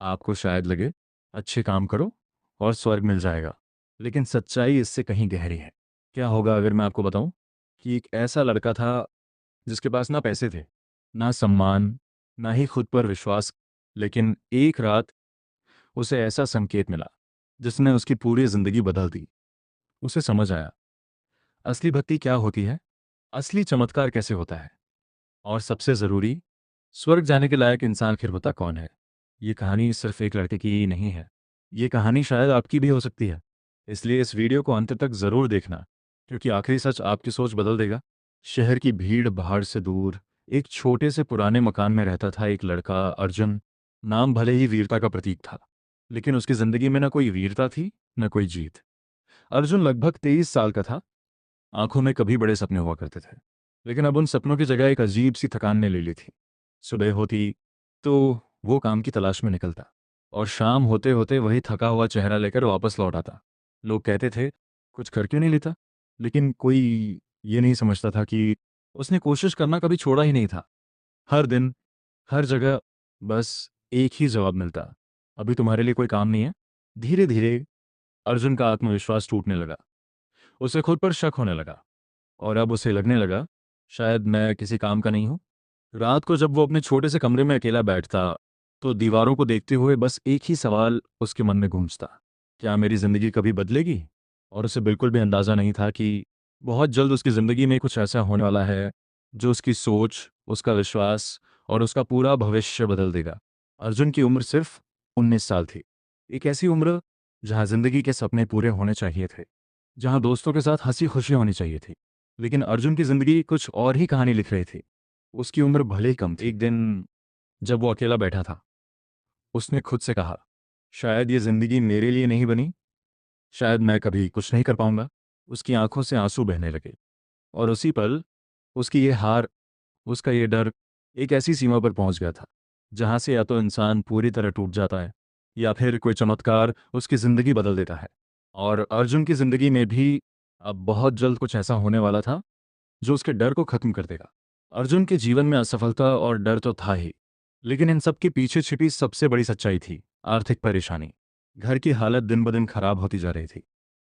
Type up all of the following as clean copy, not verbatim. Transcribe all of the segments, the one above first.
आपको शायद लगे अच्छे काम करो और स्वर्ग मिल जाएगा, लेकिन सच्चाई इससे कहीं गहरी है। क्या होगा अगर मैं आपको बताऊं कि एक ऐसा लड़का था जिसके पास ना पैसे थे, ना सम्मान, ना ही खुद पर विश्वास, लेकिन एक रात उसे ऐसा संकेत मिला जिसने उसकी पूरी जिंदगी बदल दी। उसे समझ आया असली भक्ति क्या होती है, असली चमत्कार कैसे होता है, और सबसे ज़रूरी, स्वर्ग जाने के लायक इंसान फिर होता कौन है। ये कहानी सिर्फ एक लड़के की ही नहीं है, ये कहानी शायद आपकी भी हो सकती है। इसलिए इस वीडियो को अंत तक ज़रूर देखना, क्योंकि आखिरी सच आपकी सोच बदल देगा। शहर की भीड़ भाड़ से दूर एक छोटे से पुराने मकान में रहता था एक लड़का, अर्जुन। नाम भले ही वीरता का प्रतीक था, लेकिन उसकी ज़िंदगी में न कोई वीरता थी, न कोई जीत। अर्जुन लगभग 23 साल का था। आंखों में कभी बड़े सपने हुआ करते थे, लेकिन अब उन सपनों की जगह एक अजीब सी थकान ने ले ली थी। सुबह होती तो वो काम की तलाश में निकलता, और शाम होते होते वही थका हुआ चेहरा लेकर वापस लौट आता। लोग कहते थे कुछ कर क्यों नहीं लेता, लेकिन कोई ये नहीं समझता था कि उसने कोशिश करना कभी छोड़ा ही नहीं था। हर दिन, हर जगह बस एक ही जवाब मिलता, अभी तुम्हारे लिए कोई काम नहीं है। धीरे धीरे अर्जुन का आत्मविश्वास टूटने लगा, उसे खुद पर शक होने लगा, और अब उसे लगने लगा शायद मैं किसी काम का नहीं हूँ। रात को जब वो अपने छोटे से कमरे में अकेला बैठता, तो दीवारों को देखते हुए बस एक ही सवाल उसके मन में गूंजता, क्या मेरी ज़िंदगी कभी बदलेगी। और उसे बिल्कुल भी अंदाज़ा नहीं था कि बहुत जल्द उसकी ज़िंदगी में कुछ ऐसा होने वाला है जो उसकी सोच, उसका विश्वास और उसका पूरा भविष्य बदल देगा। अर्जुन की उम्र सिर्फ 19 साल थी, एक ऐसी उम्र जहाँ ज़िंदगी के सपने पूरे होने चाहिए थे, जहाँ दोस्तों के साथ हंसी खुशी होनी चाहिए थी। लेकिन अर्जुन की ज़िंदगी कुछ और ही कहानी लिख रही थी। उसकी उम्र भले ही कम थी। एक दिन जब वो अकेला बैठा था, उसने खुद से कहा, शायद ये ज़िंदगी मेरे लिए नहीं बनी, शायद मैं कभी कुछ नहीं कर पाऊंगा। उसकी आंखों से आंसू बहने लगे, और उसी पल उसकी ये हार, उसका ये डर एक ऐसी सीमा पर पहुंच गया था जहां से या तो इंसान पूरी तरह टूट जाता है, या फिर कोई चमत्कार उसकी ज़िंदगी बदल देता है। और अर्जुन की ज़िंदगी में भी अब बहुत जल्द कुछ ऐसा होने वाला था जो उसके डर को खत्म कर देगा। अर्जुन के जीवन में असफलता और डर तो था ही, लेकिन इन सब के पीछे छिपी सबसे बड़ी सच्चाई थी आर्थिक परेशानी। घर की हालत दिन ब दिन खराब होती जा रही थी।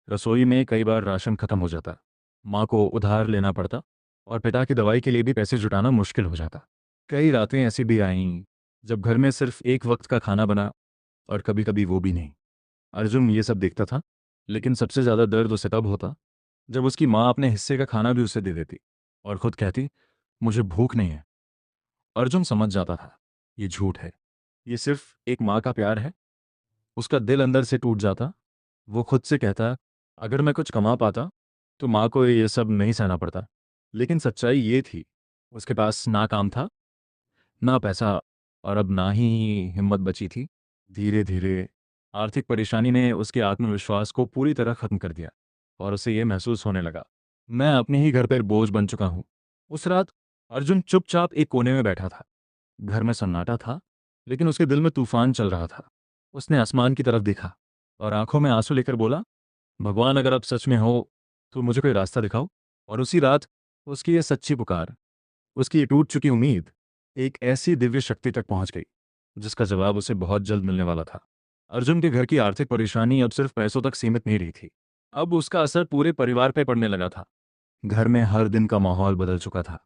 रसोई में कई बार राशन खत्म हो जाता, माँ को उधार लेना पड़ता, और पिता की दवाई के लिए भी पैसे जुटाना मुश्किल हो जाता। कई रातें ऐसी भी आईं जब घर में सिर्फ एक वक्त का खाना बना, और कभी कभी वो भी नहीं। अर्जुन ये सब देखता था, लेकिन सबसे ज़्यादा दर्द उसे तब होता जब उसकी माँ अपने हिस्से का खाना भी उसे दे देती, और खुद कहती, मुझे भूख नहीं है। अर्जुन समझ जाता था ये झूठ है, ये सिर्फ एक माँ का प्यार है। उसका दिल अंदर से टूट जाता। वो खुद से कहता, अगर मैं कुछ कमा पाता तो माँ को ये सब नहीं सहना पड़ता। लेकिन सच्चाई ये थी, उसके पास ना काम था, ना पैसा, और अब ना ही हिम्मत बची थी। धीरे धीरे आर्थिक परेशानी ने उसके आत्मविश्वास को पूरी तरह खत्म कर दिया, और उसे ये महसूस होने लगा, मैं अपने ही घर पर बोझ बन चुका हूँ। उस रात अर्जुन चुपचाप एक कोने में बैठा था। घर में सन्नाटा था, लेकिन उसके दिल में तूफान चल रहा था। उसने आसमान की तरफ देखा, और आंखों में आंसू लेकर बोला, भगवान अगर आप सच में हो तो मुझे कोई रास्ता दिखाओ। और उसी रात उसकी ये सच्ची पुकार, उसकी ये टूट चुकी उम्मीद एक ऐसी दिव्य शक्ति तक पहुंच गई जिसका जवाब उसे बहुत जल्द मिलने वाला था। अर्जुन के घर की आर्थिक परेशानी अब सिर्फ पैसों तक सीमित नहीं रही थी, अब उसका असर पूरे परिवार पर पड़ने लगा था। घर में हर दिन का माहौल बदल चुका था।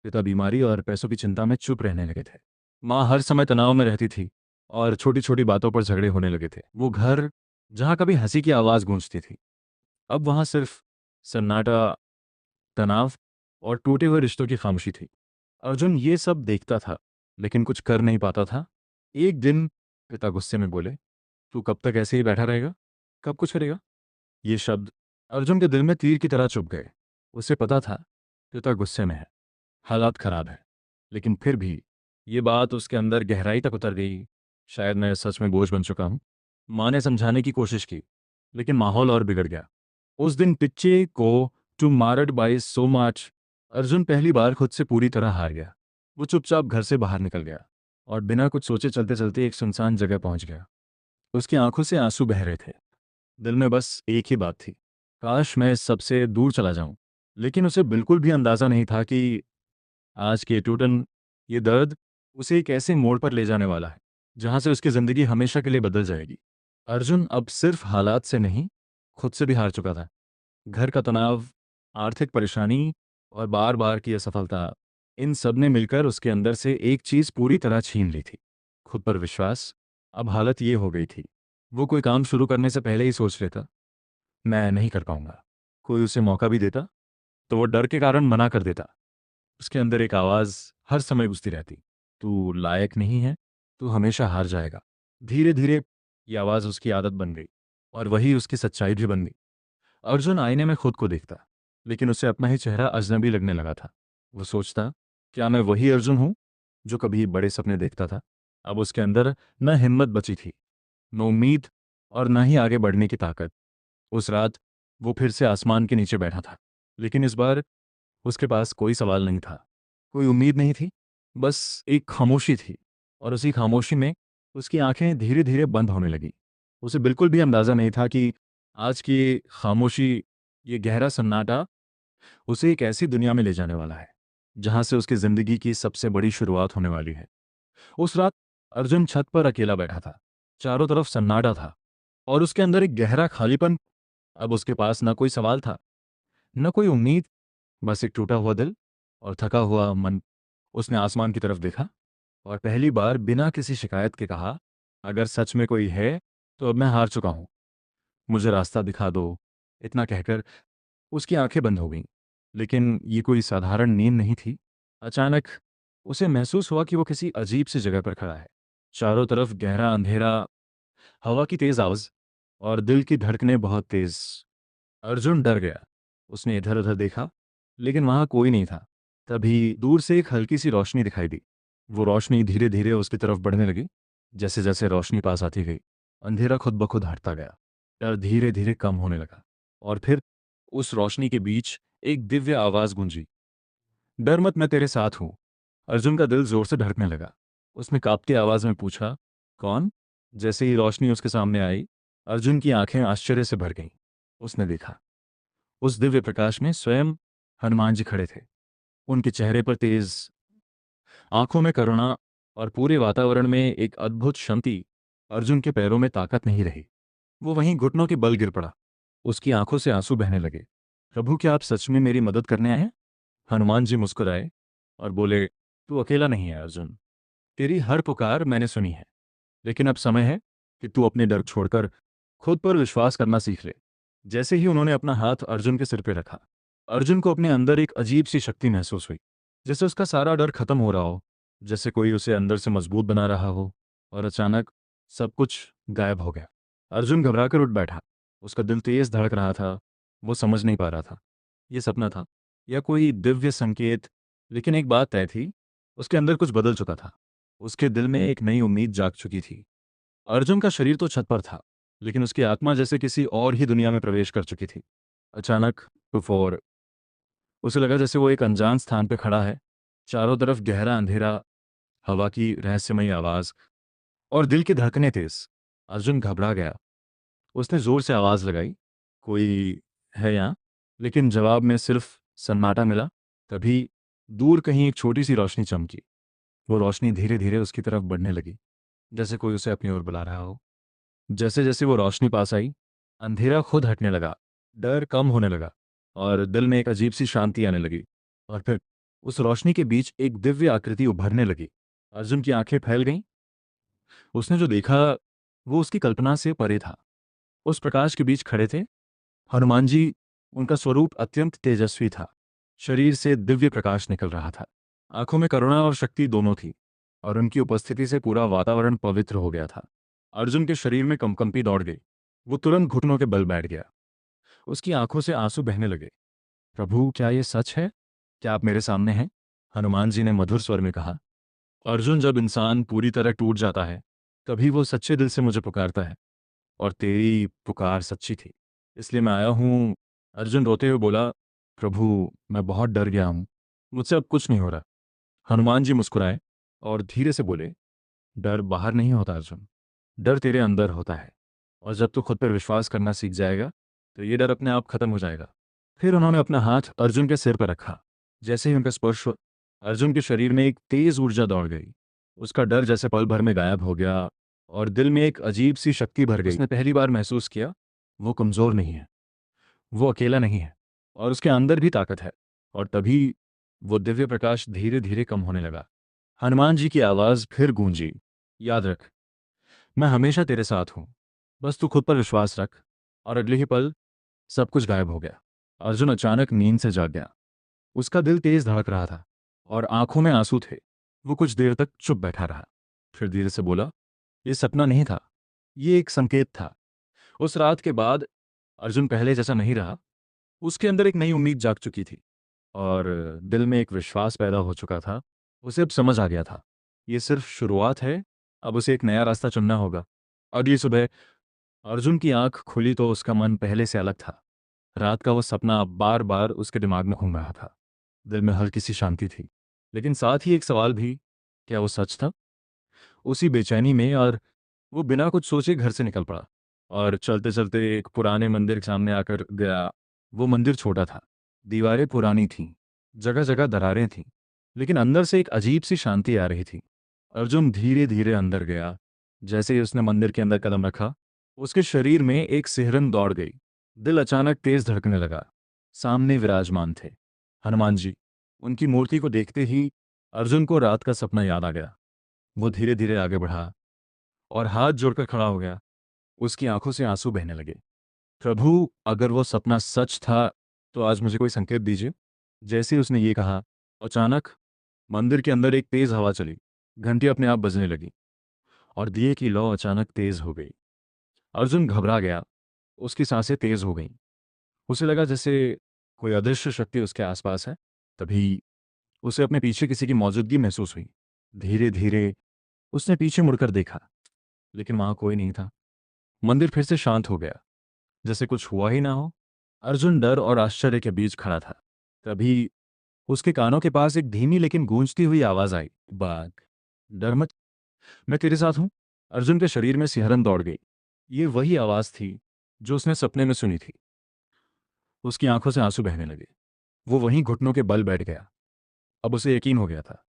पिता बीमारी और पैसों की चिंता में चुप रहने लगे थे। माँ हर समय तनाव में रहती थी, और छोटी छोटी बातों पर झगड़े होने लगे थे। वो घर जहाँ कभी हंसी की आवाज़ गूंजती थी, अब वहाँ सिर्फ सन्नाटा, तनाव और टूटे हुए रिश्तों की खामोशी थी। अर्जुन ये सब देखता था, लेकिन कुछ कर नहीं पाता था। एक दिन पिता गुस्से में बोले, तू कब तक ऐसे ही बैठा रहेगा, कब कुछ करेगा। ये शब्द अर्जुन के दिल में तीर की तरह चुभ गए। उसे पता था पिता गुस्से में है, हालात खराब है, लेकिन फिर भी ये बात उसके अंदर गहराई तक उतर गई। शायद मैं सच में बोझ बन चुका हूँ। माँ ने समझाने की कोशिश की, लेकिन माहौल और बिगड़ गया। उस दिन पिक्चे को टू मारड बाई सो मच, अर्जुन पहली बार खुद से पूरी तरह हार गया। वो चुपचाप घर से बाहर निकल गया, और बिना कुछ सोचे चलते चलते एक सुनसान जगह पहुंच गया। उसकी आंखों से आंसू बह रहे थे। दिल में बस एक ही बात थी, काश मैं इस सबसे दूर चला जाऊं। लेकिन उसे बिल्कुल भी अंदाजा नहीं था कि आज के टूटन, ये दर्द उसे एक ऐसे मोड़ पर ले जाने वाला है जहां से उसकी जिंदगी हमेशा के लिए बदल जाएगी। अर्जुन अब सिर्फ हालात से नहीं, खुद से भी हार चुका था। घर का तनाव, आर्थिक परेशानी और बार बार की असफलता, इन सब ने मिलकर उसके अंदर से एक चीज पूरी तरह छीन ली थी, खुद पर विश्वास। अब हालत ये हो गई थी, वो कोई काम शुरू करने से पहले ही सोच लेता, मैं नहीं कर पाऊंगा। कोई उसे मौका भी देता तो वो डर के कारण मना कर देता। उसके अंदर एक आवाज़ हर समय गूंजती रहती, तू लायक नहीं है, तू हमेशा हार जाएगा। धीरे धीरे ये आवाज़ उसकी आदत बन गई और वही उसकी सच्चाई भी बन गई। अर्जुन आईने में खुद को देखता, लेकिन उसे अपना ही चेहरा अजनबी लगने लगा था। वो सोचता, क्या मैं वही अर्जुन हूं जो कभी बड़े सपने देखता था? अब उसके अंदर न हिम्मत बची थी, न उम्मीद, और न ही आगे बढ़ने की ताकत। उस रात वो फिर से आसमान के नीचे बैठा था, लेकिन इस बार उसके पास कोई सवाल नहीं था, कोई उम्मीद नहीं थी, बस एक खामोशी थी। और उसी खामोशी में उसकी आंखें धीरे धीरे बंद होने लगी। उसे बिल्कुल भी अंदाज़ा नहीं था कि आज की ये खामोशी, ये गहरा सन्नाटा उसे एक ऐसी दुनिया में ले जाने वाला है जहां से उसकी जिंदगी की सबसे बड़ी शुरुआत होने वाली है। उस रात अर्जुन छत पर अकेला बैठा था। चारों तरफ सन्नाटा था और उसके अंदर एक गहरा खालीपन। अब उसके पास न कोई सवाल था, न कोई उम्मीद, बस एक टूटा हुआ दिल और थका हुआ मन। उसने आसमान की तरफ देखा और पहली बार बिना किसी शिकायत के कहा, अगर सच में कोई है तो अब मैं हार चुका हूं, मुझे रास्ता दिखा दो। इतना कहकर उसकी आंखें बंद हो गईं। लेकिन ये कोई साधारण नींद नहीं थी। अचानक उसे महसूस हुआ कि वो किसी अजीब सी जगह पर खड़ा है। चारों तरफ गहरा अंधेरा, हवा की तेज आवाज और दिल की धड़कनें बहुत तेज। अर्जुन डर गया। उसने इधर उधर देखा, लेकिन वहां कोई नहीं था। तभी दूर से एक हल्की सी रोशनी दिखाई दी। वो रोशनी धीरे धीरे उसकी तरफ बढ़ने लगी। जैसे जैसे रोशनी पास आती गई, अंधेरा खुद ब खुद हटता गया। डर धीरे धीरे कम होने लगा। और फिर उस रोशनी के बीच एक दिव्य आवाज गूंजी, डर मत, मैं तेरे साथ हूं। अर्जुन का दिल जोर से धड़कने लगा। उसने कांपती आवाज में पूछा, कौन? जैसे ही रोशनी उसके सामने आई, अर्जुन की आंखें आश्चर्य से भर गईं। उसने देखा, उस दिव्य प्रकाश में स्वयं हनुमान जी खड़े थे। उनके चेहरे पर तेज, आंखों में करुणा और पूरे वातावरण में एक अद्भुत शांति। अर्जुन के पैरों में ताकत नहीं रही। वो वहीं घुटनों के बल गिर पड़ा। उसकी आंखों से आंसू बहने लगे। प्रभु, क्या आप सच में मेरी मदद करने आए हैं? हनुमान जी मुस्कुराए और बोले, तू अकेला नहीं है अर्जुन। तेरी हर पुकार मैंने सुनी है। लेकिन अब समय है कि तू अपने डर छोड़कर खुद पर विश्वास करना सीख ले। जैसे ही उन्होंने अपना हाथ अर्जुन के सिर पर रखा, अर्जुन को अपने अंदर एक अजीब सी शक्ति महसूस हुई। जैसे उसका सारा डर खत्म हो रहा हो, जैसे कोई उसे अंदर से मजबूत बना रहा हो। और अचानक सब कुछ गायब हो गया। अर्जुन घबराकर उठ बैठा। उसका दिल तेज धड़क रहा था। वो समझ नहीं पा रहा था, ये सपना था या कोई दिव्य संकेत। लेकिन एक बात तय थी, उसके अंदर कुछ बदल चुका था। उसके दिल में एक नई उम्मीद जाग चुकी थी। अर्जुन का शरीर तो छत पर था, लेकिन उसकी आत्मा जैसे किसी और ही दुनिया में प्रवेश कर चुकी थी। अचानक और उसे लगा जैसे वो एक अनजान स्थान पर खड़ा है। चारों तरफ गहरा अंधेरा, हवा की रहस्यमयी आवाज और दिल की धड़कनें तेज। अर्जुन घबरा गया। उसने जोर से आवाज लगाई, कोई है यहाँ? लेकिन जवाब में सिर्फ सन्नाटा मिला। तभी दूर कहीं एक छोटी सी रोशनी चमकी। वो रोशनी धीरे धीरे उसकी तरफ बढ़ने लगी, जैसे कोई उसे अपनी ओर बुला रहा हो। जैसे जैसे वो रोशनी पास आई, अंधेरा खुद हटने लगा, डर कम होने लगा और दिल में एक अजीब सी शांति आने लगी। और फिर उस रोशनी के बीच एक दिव्य आकृति उभरने लगी। अर्जुन की आंखें फैल गईं। उसने जो देखा वो उसकी कल्पना से परे था। उस प्रकाश के बीच खड़े थे हनुमान जी। उनका स्वरूप अत्यंत तेजस्वी था। शरीर से दिव्य प्रकाश निकल रहा था। आंखों में करुणा और शक्ति दोनों थी और उनकी उपस्थिति से पूरा वातावरण पवित्र हो गया था। अर्जुन के शरीर में कंपकंपी दौड़ गई। वो तुरंत घुटनों के बल बैठ गया। उसकी आंखों से आंसू बहने लगे। प्रभु, क्या ये सच है? क्या आप मेरे सामने हैं? हनुमान जी ने मधुर स्वर में कहा। अर्जुन, जब इंसान पूरी तरह टूट जाता है, तभी वो सच्चे दिल से मुझे पुकारता है, और तेरी पुकार सच्ची थी, इसलिए मैं आया हूँ। अर्जुन रोते हुए बोला, प्रभु, मैं बहुत डर गया हूँ, मुझसे अब कुछ नहीं हो रहा। हनुमान जी मुस्कुराए और धीरे से बोले, डर बाहर नहीं होता अर्जुन, डर तेरे अंदर होता है। और जब तू खुद पर विश्वास करना सीख जाएगा, तो ये डर अपने आप खत्म हो जाएगा। फिर उन्होंने अपना हाथ अर्जुन के सिर पर रखा। जैसे ही उनका स्पर्श हुआ, अर्जुन के शरीर में एक तेज ऊर्जा दौड़ गई। उसका डर जैसे पल भर में गायब हो गया और दिल में एक अजीब सी शक्ति भर गई। उसने पहली बार महसूस किया वो कमज़ोर नहीं है, वो अकेला नहीं है, और उसके अंदर भी ताकत है। और तभी वो दिव्य प्रकाश धीरे धीरे कम होने लगा। हनुमान जी की आवाज़ फिर गूंजी, याद रख, मैं हमेशा तेरे साथ हूँ, बस तू खुद पर विश्वास रख। और अगले ही पल सब कुछ गायब हो गया। अर्जुन अचानक नींद से जाग गया। उसका दिल तेज धड़क रहा था और आंखों में आंसू थे। वो कुछ देर तक चुप बैठा रहा, फिर धीरे से बोला, ये सपना नहीं था, ये एक संकेत था। उस रात के बाद अर्जुन पहले जैसा नहीं रहा। उसके अंदर एक नई उम्मीद जाग चुकी थी और दिल में एक विश्वास पैदा हो चुका था। उसे अब समझ आ गया था, ये सिर्फ शुरुआत है, अब उसे एक नया रास्ता चुनना होगा। अगली सुबह अर्जुन की आंख खुली तो उसका मन पहले से अलग था। रात का वो सपना बार बार उसके दिमाग में घूम रहा था। दिल में हल्की सी शांति थी, लेकिन साथ ही एक सवाल भी, क्या वो सच था? उसी बेचैनी में और वो बिना कुछ सोचे घर से निकल पड़ा और चलते चलते एक पुराने मंदिर के सामने आकर गया। वो मंदिर छोटा था, दीवारें पुरानी थीं, जगह जगह दरारें थीं, लेकिन अंदर से एक अजीब सी शांति आ रही थी। अर्जुन धीरे धीरे अंदर गया। जैसे ही उसने मंदिर के अंदर कदम रखा, उसके शरीर में एक सिहरन दौड़ गई। दिल अचानक तेज धड़कने लगा। सामने विराजमान थे हनुमान जी। उनकी मूर्ति को देखते ही अर्जुन को रात का सपना याद आ गया। वो धीरे धीरे आगे बढ़ा और हाथ जोड़कर खड़ा हो गया। उसकी आंखों से आंसू बहने लगे। प्रभु, अगर वो सपना सच था तो आज मुझे कोई संकेत दीजिए। जैसे ही उसने ये कहा, अचानक मंदिर के अंदर एक तेज हवा चली। घंटी अपने आप बजने लगी और दिए की लौ अचानक तेज हो गई। अर्जुन घबरा गया। उसकी सांसें तेज हो गईं। उसे लगा जैसे कोई अदृश्य शक्ति उसके आसपास है। तभी उसे अपने पीछे किसी की मौजूदगी महसूस हुई। धीरे धीरे उसने पीछे मुड़कर देखा, लेकिन वहां कोई नहीं था। मंदिर फिर से शांत हो गया, जैसे कुछ हुआ ही ना हो। अर्जुन डर और आश्चर्य के बीच खड़ा था। तभी उसके कानों के पास एक धीमी लेकिन गूंजती हुई आवाज आई, बाघ, डर मत, मैं तेरे साथ हूं। अर्जुन के शरीर में सिहरन दौड़ गई। ये वही आवाज थी जो उसने सपने में सुनी थी। उसकी आंखों से आंसू बहने लगे। वो वहीं घुटनों के बल बैठ गया। अब उसे यकीन हो गया था,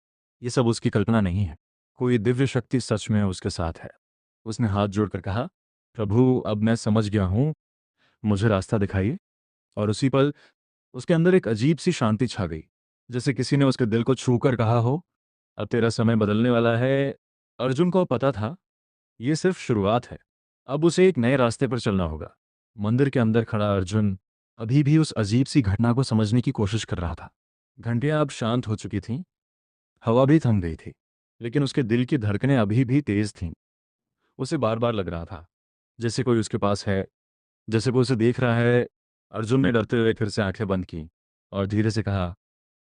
ये सब उसकी कल्पना नहीं है, कोई दिव्य शक्ति सच में उसके साथ है। उसने हाथ जोड़कर कहा, प्रभु, अब मैं समझ गया हूं, मुझे रास्ता दिखाइए। और उसी पल उसके अंदर एक अजीब सी शांति छा गई, जैसे किसी ने उसके दिल को छू कर कहा हो, अब तेरा समय बदलने वाला है। अर्जुन को पता था ये सिर्फ शुरुआत है, अब उसे एक नए रास्ते पर चलना होगा। मंदिर के अंदर खड़ा अर्जुन अभी भी उस अजीब सी घटना को समझने की कोशिश कर रहा था। घंटियां अब शांत हो चुकी थीं, हवा भी थम गई थी, लेकिन उसके दिल की धड़कनें अभी भी तेज थीं। उसे बार बार लग रहा था जैसे कोई उसके पास है, जैसे कोई उसे देख रहा है। अर्जुन ने डरते हुए फिर से आंखें बंद की और धीरे से कहा,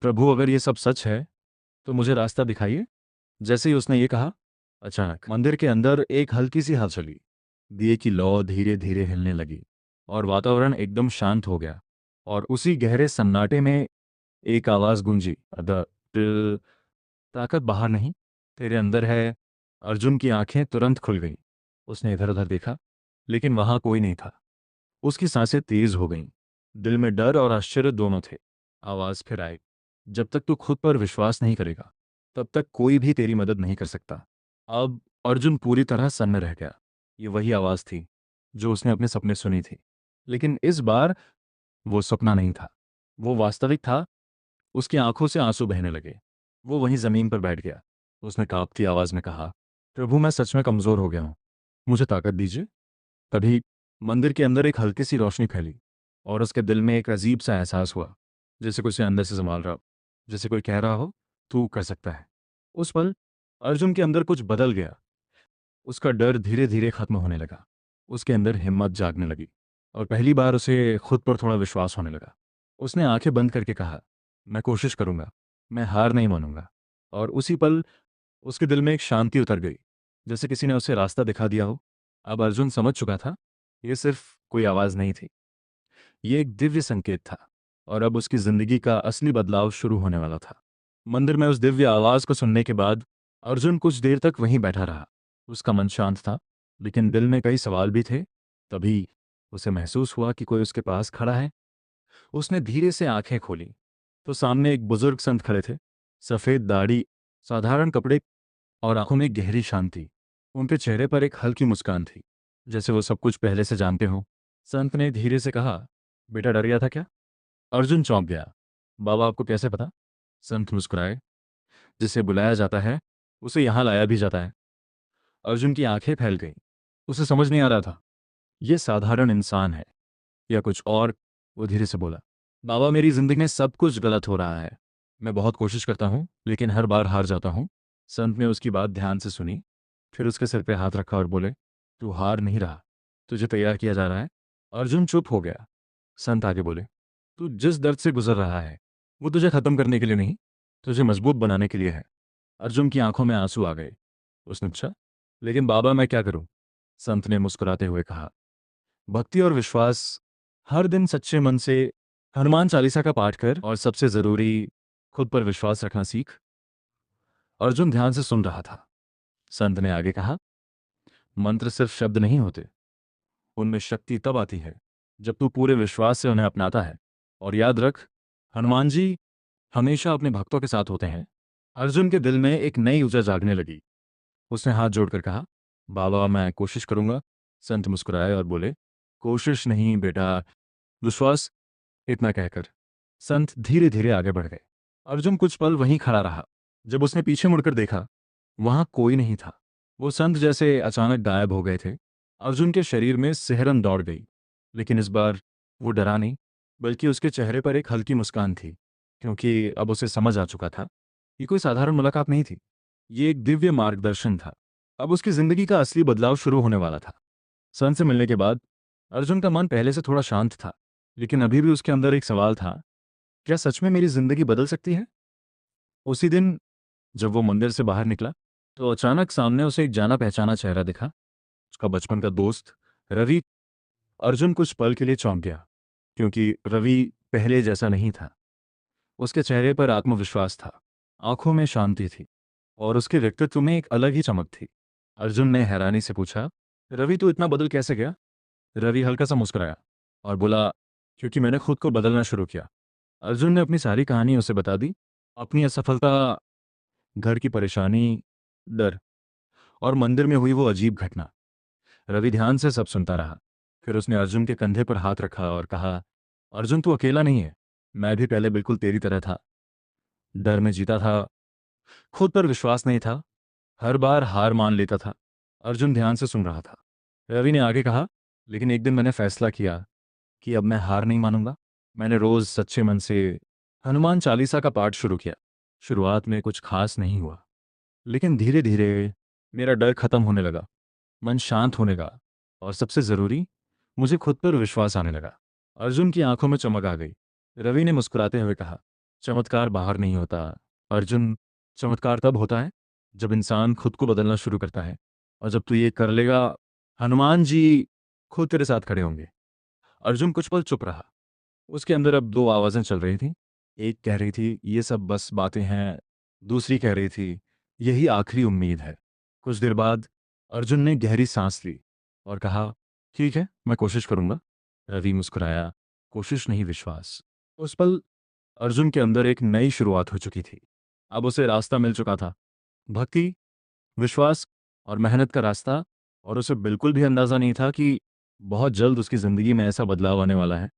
प्रभु, अगर ये सब सच है तो मुझे रास्ता दिखाइए। जैसे ही उसने ये कहा, अचानक मंदिर के अंदर एक हल्की सी हवा चली। दिए की लौ धीरे धीरे हिलने लगी और वातावरण एकदम शांत हो गया। और उसी गहरे सन्नाटे में एक आवाज गूंजी, ताकत बाहर नहीं, तेरे अंदर है। अर्जुन की आंखें तुरंत खुल गईं। उसने इधर उधर देखा, लेकिन वहां कोई नहीं था। उसकी सांसें तेज हो गईं। दिल में डर और आश्चर्य दोनों थे। आवाज फिर आई, जब तक तू खुद पर विश्वास नहीं करेगा तब तक कोई भी तेरी मदद नहीं कर सकता। अब अर्जुन पूरी तरह सन्न रह गया। ये वही आवाज थी जो उसने अपने सपने सुनी थी, लेकिन इस बार वो सपना नहीं था, वो वास्तविक था। उसकी आंखों से आंसू बहने लगे। वो वहीं जमीन पर बैठ गया। उसने कांपती आवाज में कहा, प्रभु, मैं सच में कमजोर हो गया हूं, मुझे ताकत दीजिए। तभी मंदिर के अंदर एक हल्की सी रोशनी फैली और उसके दिल में एक अजीब सा एहसास हुआ, जैसे कुछ उसे अंदर से संभाल रहा हो, जैसे कोई कह रहा हो, तू कर सकता है। उस पल अर्जुन के अंदर कुछ बदल गया। उसका डर धीरे धीरे खत्म होने लगा। उसके अंदर हिम्मत जागने लगी और पहली बार उसे खुद पर थोड़ा विश्वास होने लगा। उसने आंखें बंद करके कहा, मैं कोशिश करूंगा, मैं हार नहीं मानूंगा। और उसी पल उसके दिल में एक शांति उतर गई, जैसे किसी ने उसे रास्ता दिखा दिया हो। अब अर्जुन समझ चुका था, ये सिर्फ कोई आवाज नहीं थी, ये एक दिव्य संकेत था। और अब उसकी जिंदगी का असली बदलाव शुरू होने वाला था। मंदिर में उस दिव्य आवाज को सुनने के बाद अर्जुन कुछ देर तक वहीं बैठा रहा। उसका मन शांत था, लेकिन दिल में कई सवाल भी थे। तभी उसे महसूस हुआ कि कोई उसके पास खड़ा है। उसने धीरे से आंखें खोली तो सामने एक बुजुर्ग संत खड़े थे। सफेद दाढ़ी, साधारण कपड़े, और आंखों में गहरी शांति। उनके चेहरे पर एक हल्की मुस्कान थी, जैसे वो सब कुछ पहले से जानते हो। संत ने धीरे से कहा, बेटा डर गया था क्या? अर्जुन चौंक गया। बाबा आपको कैसे पता? संत मुस्कुराए, जिसे बुलाया जाता है उसे यहाँ लाया भी जाता है। अर्जुन की आंखें फैल गईं। उसे समझ नहीं आ रहा था, ये साधारण इंसान है या कुछ और। वो धीरे से बोला, बाबा मेरी जिंदगी में सब कुछ गलत हो रहा है। मैं बहुत कोशिश करता हूँ लेकिन हर बार हार जाता हूँ। संत ने उसकी बात ध्यान से सुनी, फिर उसके सिर पे हाथ रखा और बोले, तू हार नहीं रहा, तुझे तैयार किया जा रहा है। अर्जुन चुप हो गया। संत आगे बोले, तू जिस दर्द से गुजर रहा है वो तुझे खत्म करने के लिए नहीं, तुझे मजबूत बनाने के लिए है। अर्जुन की आंखों में आंसू आ गए। उसने पूछा, लेकिन बाबा मैं क्या करूं? संत ने मुस्कुराते हुए कहा, भक्ति और विश्वास। हर दिन सच्चे मन से हनुमान चालीसा का पाठ कर और सबसे जरूरी खुद पर विश्वास रखना सीख। अर्जुन ध्यान से सुन रहा था। संत ने आगे कहा, मंत्र सिर्फ शब्द नहीं होते, उनमें शक्ति तब आती है जब तू पूरे विश्वास से उन्हें अपनाता है। और याद रख, हनुमान जी हमेशा अपने भक्तों के साथ होते हैं। अर्जुन के दिल में एक नई ऊर्जा जागने लगी। उसने हाथ जोड़कर कहा, बाबा मैं कोशिश करूंगा। संत मुस्कुराए और बोले, कोशिश नहीं बेटा, विश्वास। इतना कहकर संत धीरे धीरे आगे बढ़ गए। अर्जुन कुछ पल वहीं खड़ा रहा। जब उसने पीछे मुड़कर देखा, वहां कोई नहीं था। वो संत जैसे अचानक गायब हो गए थे। अर्जुन के शरीर में सिहरन दौड़ गई, लेकिन इस बार वो डरा नहीं, बल्कि उसके चेहरे पर एक हल्की मुस्कान थी, क्योंकि अब उसे समझ आ चुका था ये कोई साधारण मुलाकात नहीं थी, ये एक दिव्य मार्गदर्शन था। अब उसकी जिंदगी का असली बदलाव शुरू होने वाला था। संत से मिलने के बाद अर्जुन का मन पहले से थोड़ा शांत था, लेकिन अभी भी उसके अंदर एक सवाल था, क्या सच में मेरी जिंदगी बदल सकती है? उसी दिन जब वो मंदिर से बाहर निकला, तो अचानक सामने उसे एक जाना पहचाना चेहरा दिखा, उसका बचपन का दोस्त रवि। अर्जुन कुछ पल के लिए चौंक गया, क्योंकि रवि पहले जैसा नहीं था। उसके चेहरे पर आत्मविश्वास था, आंखों में शांति थी, और उसके व्यक्तित्व में एक अलग ही चमक थी। अर्जुन ने हैरानी से पूछा, रवि तू इतना बदल कैसे गया? रवि हल्का सा मुस्कुराया और बोला, क्योंकि मैंने खुद को बदलना शुरू किया। अर्जुन ने अपनी सारी कहानी उसे बता दी, अपनी असफलता, घर की परेशानी, डर, और मंदिर में हुई वो अजीब घटना। रवि ध्यान से सब सुनता रहा। फिर उसने अर्जुन के कंधे पर हाथ रखा और कहा, अर्जुन तू अकेला नहीं है, मैं भी पहले बिल्कुल तेरी तरह था। डर में जीता था, खुद पर विश्वास नहीं था, हर बार हार मान लेता था। अर्जुन ध्यान से सुन रहा था। रवि ने आगे कहा, लेकिन एक दिन मैंने फैसला किया कि अब मैं हार नहीं मानूंगा। मैंने रोज सच्चे मन से हनुमान चालीसा का पाठ शुरू किया। शुरुआत में कुछ खास नहीं हुआ, लेकिन धीरे धीरे मेरा डर खत्म होने लगा, मन शांत होने लगा, और सबसे जरूरी, मुझे खुद पर विश्वास आने लगा। अर्जुन की आंखों में चमक आ गई। रवि ने मुस्कुराते हुए कहा, चमत्कार बाहर नहीं होता अर्जुन, चमत्कार तब होता है जब इंसान खुद को बदलना शुरू करता है, और जब तू ये कर लेगा, हनुमान जी खुद तेरे साथ खड़े होंगे। अर्जुन कुछ पल चुप रहा। उसके अंदर अब दो आवाजें चल रही थीं। एक कह रही थी, ये सब बस बातें हैं। दूसरी कह रही थी, यही आखिरी उम्मीद है। कुछ देर बाद अर्जुन ने गहरी सांस ली और कहा, ठीक है मैं कोशिश करूंगा। रवि मुस्कुराया, कोशिश नहीं विश्वास। उस पल अर्जुन के अंदर एक नई शुरुआत हो चुकी थी। अब उसे रास्ता मिल चुका था, भक्ति, विश्वास और मेहनत का रास्ता। और उसे बिल्कुल भी अंदाजा नहीं था कि बहुत जल्द उसकी जिंदगी में ऐसा बदलाव आने वाला है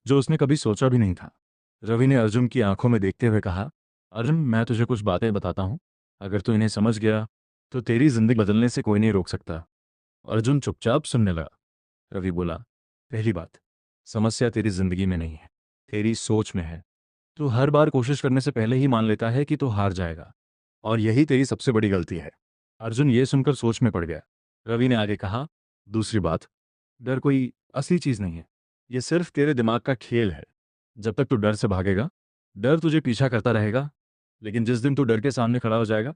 जो उसने कभी सोचा भी नहीं था। रवि ने अर्जुन की आंखों में देखते हुए कहा, अर्जुन मैं तुझे कुछ बातें बताता हूँ, अगर तू इन्हें समझ गया तो तेरी जिंदगी बदलने से कोई नहीं रोक सकता। अर्जुन चुपचाप सुनने लगा। रवि बोला, पहली बात, समस्या तेरी जिंदगी में नहीं है, तेरी सोच में है। तू हर बार कोशिश करने से पहले ही मान लेता है कि तू हार जाएगा, और यही तेरी सबसे बड़ी गलती है। अर्जुन ये सुनकर सोच में पड़ गया। रवि ने आगे कहा, दूसरी बात, डर कोई असली चीज नहीं है, ये सिर्फ तेरे दिमाग का खेल है। जब तक तू डर से भागेगा, डर तुझे पीछा करता रहेगा, लेकिन जिस दिन तू डर के सामने खड़ा हो जाएगा,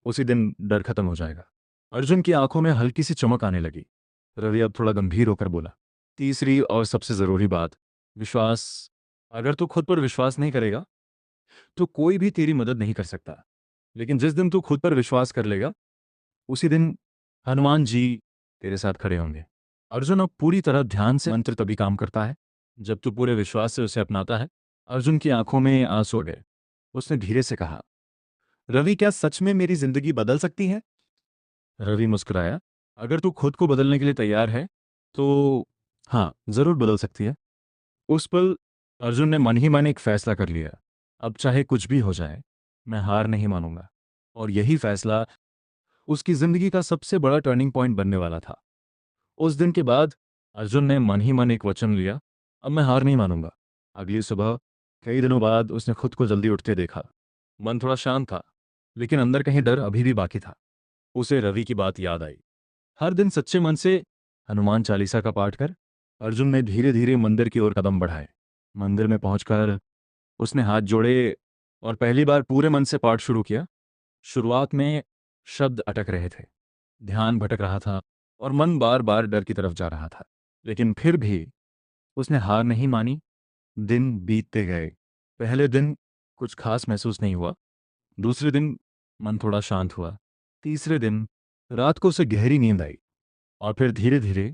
उसी दिन डर खत्म हो जाएगा। अर्जुन की आंखों में हल्की सी चमक आने लगी। रवि अब थोड़ा गंभीर होकर बोला, तीसरी और सबसे जरूरी बात, विश्वास। अगर तू खुद पर विश्वास नहीं करेगा तो कोई भी तेरी मदद नहीं कर सकता, लेकिन जिस दिन तू खुद पर विश्वास कर लेगा, उसी दिन हनुमान जी तेरे साथ खड़े होंगे। अर्जुन अब पूरी तरह ध्यान से मंत्र तभी काम करता है जब तू पूरे विश्वास से उसे अपनाता है। अर्जुन की आंखों में आंसू आ गए। उसने धीरे से कहा, रवि, क्या सच में मेरी जिंदगी बदल सकती है? रवि मुस्कुराया। अगर तू खुद को बदलने के लिए तैयार है तो हाँ, जरूर बदल सकती है। उस पल अर्जुन ने मन ही मन एक फैसला कर लिया। अब चाहे कुछ भी हो जाए, मैं हार नहीं मानूंगा। और यही फैसला उसकी जिंदगी का सबसे बड़ा टर्निंग पॉइंट बनने वाला था। उस दिन के बाद अर्जुन ने मन ही मन एक वचन लिया, अब मैं हार नहीं मानूंगा। अगली सुबह कई दिनों बाद उसने खुद को जल्दी उठते देखा। मन थोड़ा शांत था, लेकिन अंदर कहीं डर अभी भी बाकी था। उसे रवि की बात याद आई। हर दिन सच्चे मन से हनुमान चालीसा का पाठ कर अर्जुन ने धीरे धीरे मंदिर की ओर कदम बढ़ाए। मंदिर में पहुंचकर उसने हाथ जोड़े और पहली बार पूरे मन से पाठ शुरू किया। शुरुआत में शब्द अटक रहे थे, ध्यान भटक रहा था और मन बार बार डर की तरफ जा रहा था। लेकिन फिर भी उसने हार नहीं मानी। दिन बीतते गए। पहले दिन कुछ खास महसूस नहीं हुआ। दूसरे दिन मन थोड़ा शांत हुआ। तीसरे दिन रात को उसे गहरी नींद आई। और फिर धीरे धीरे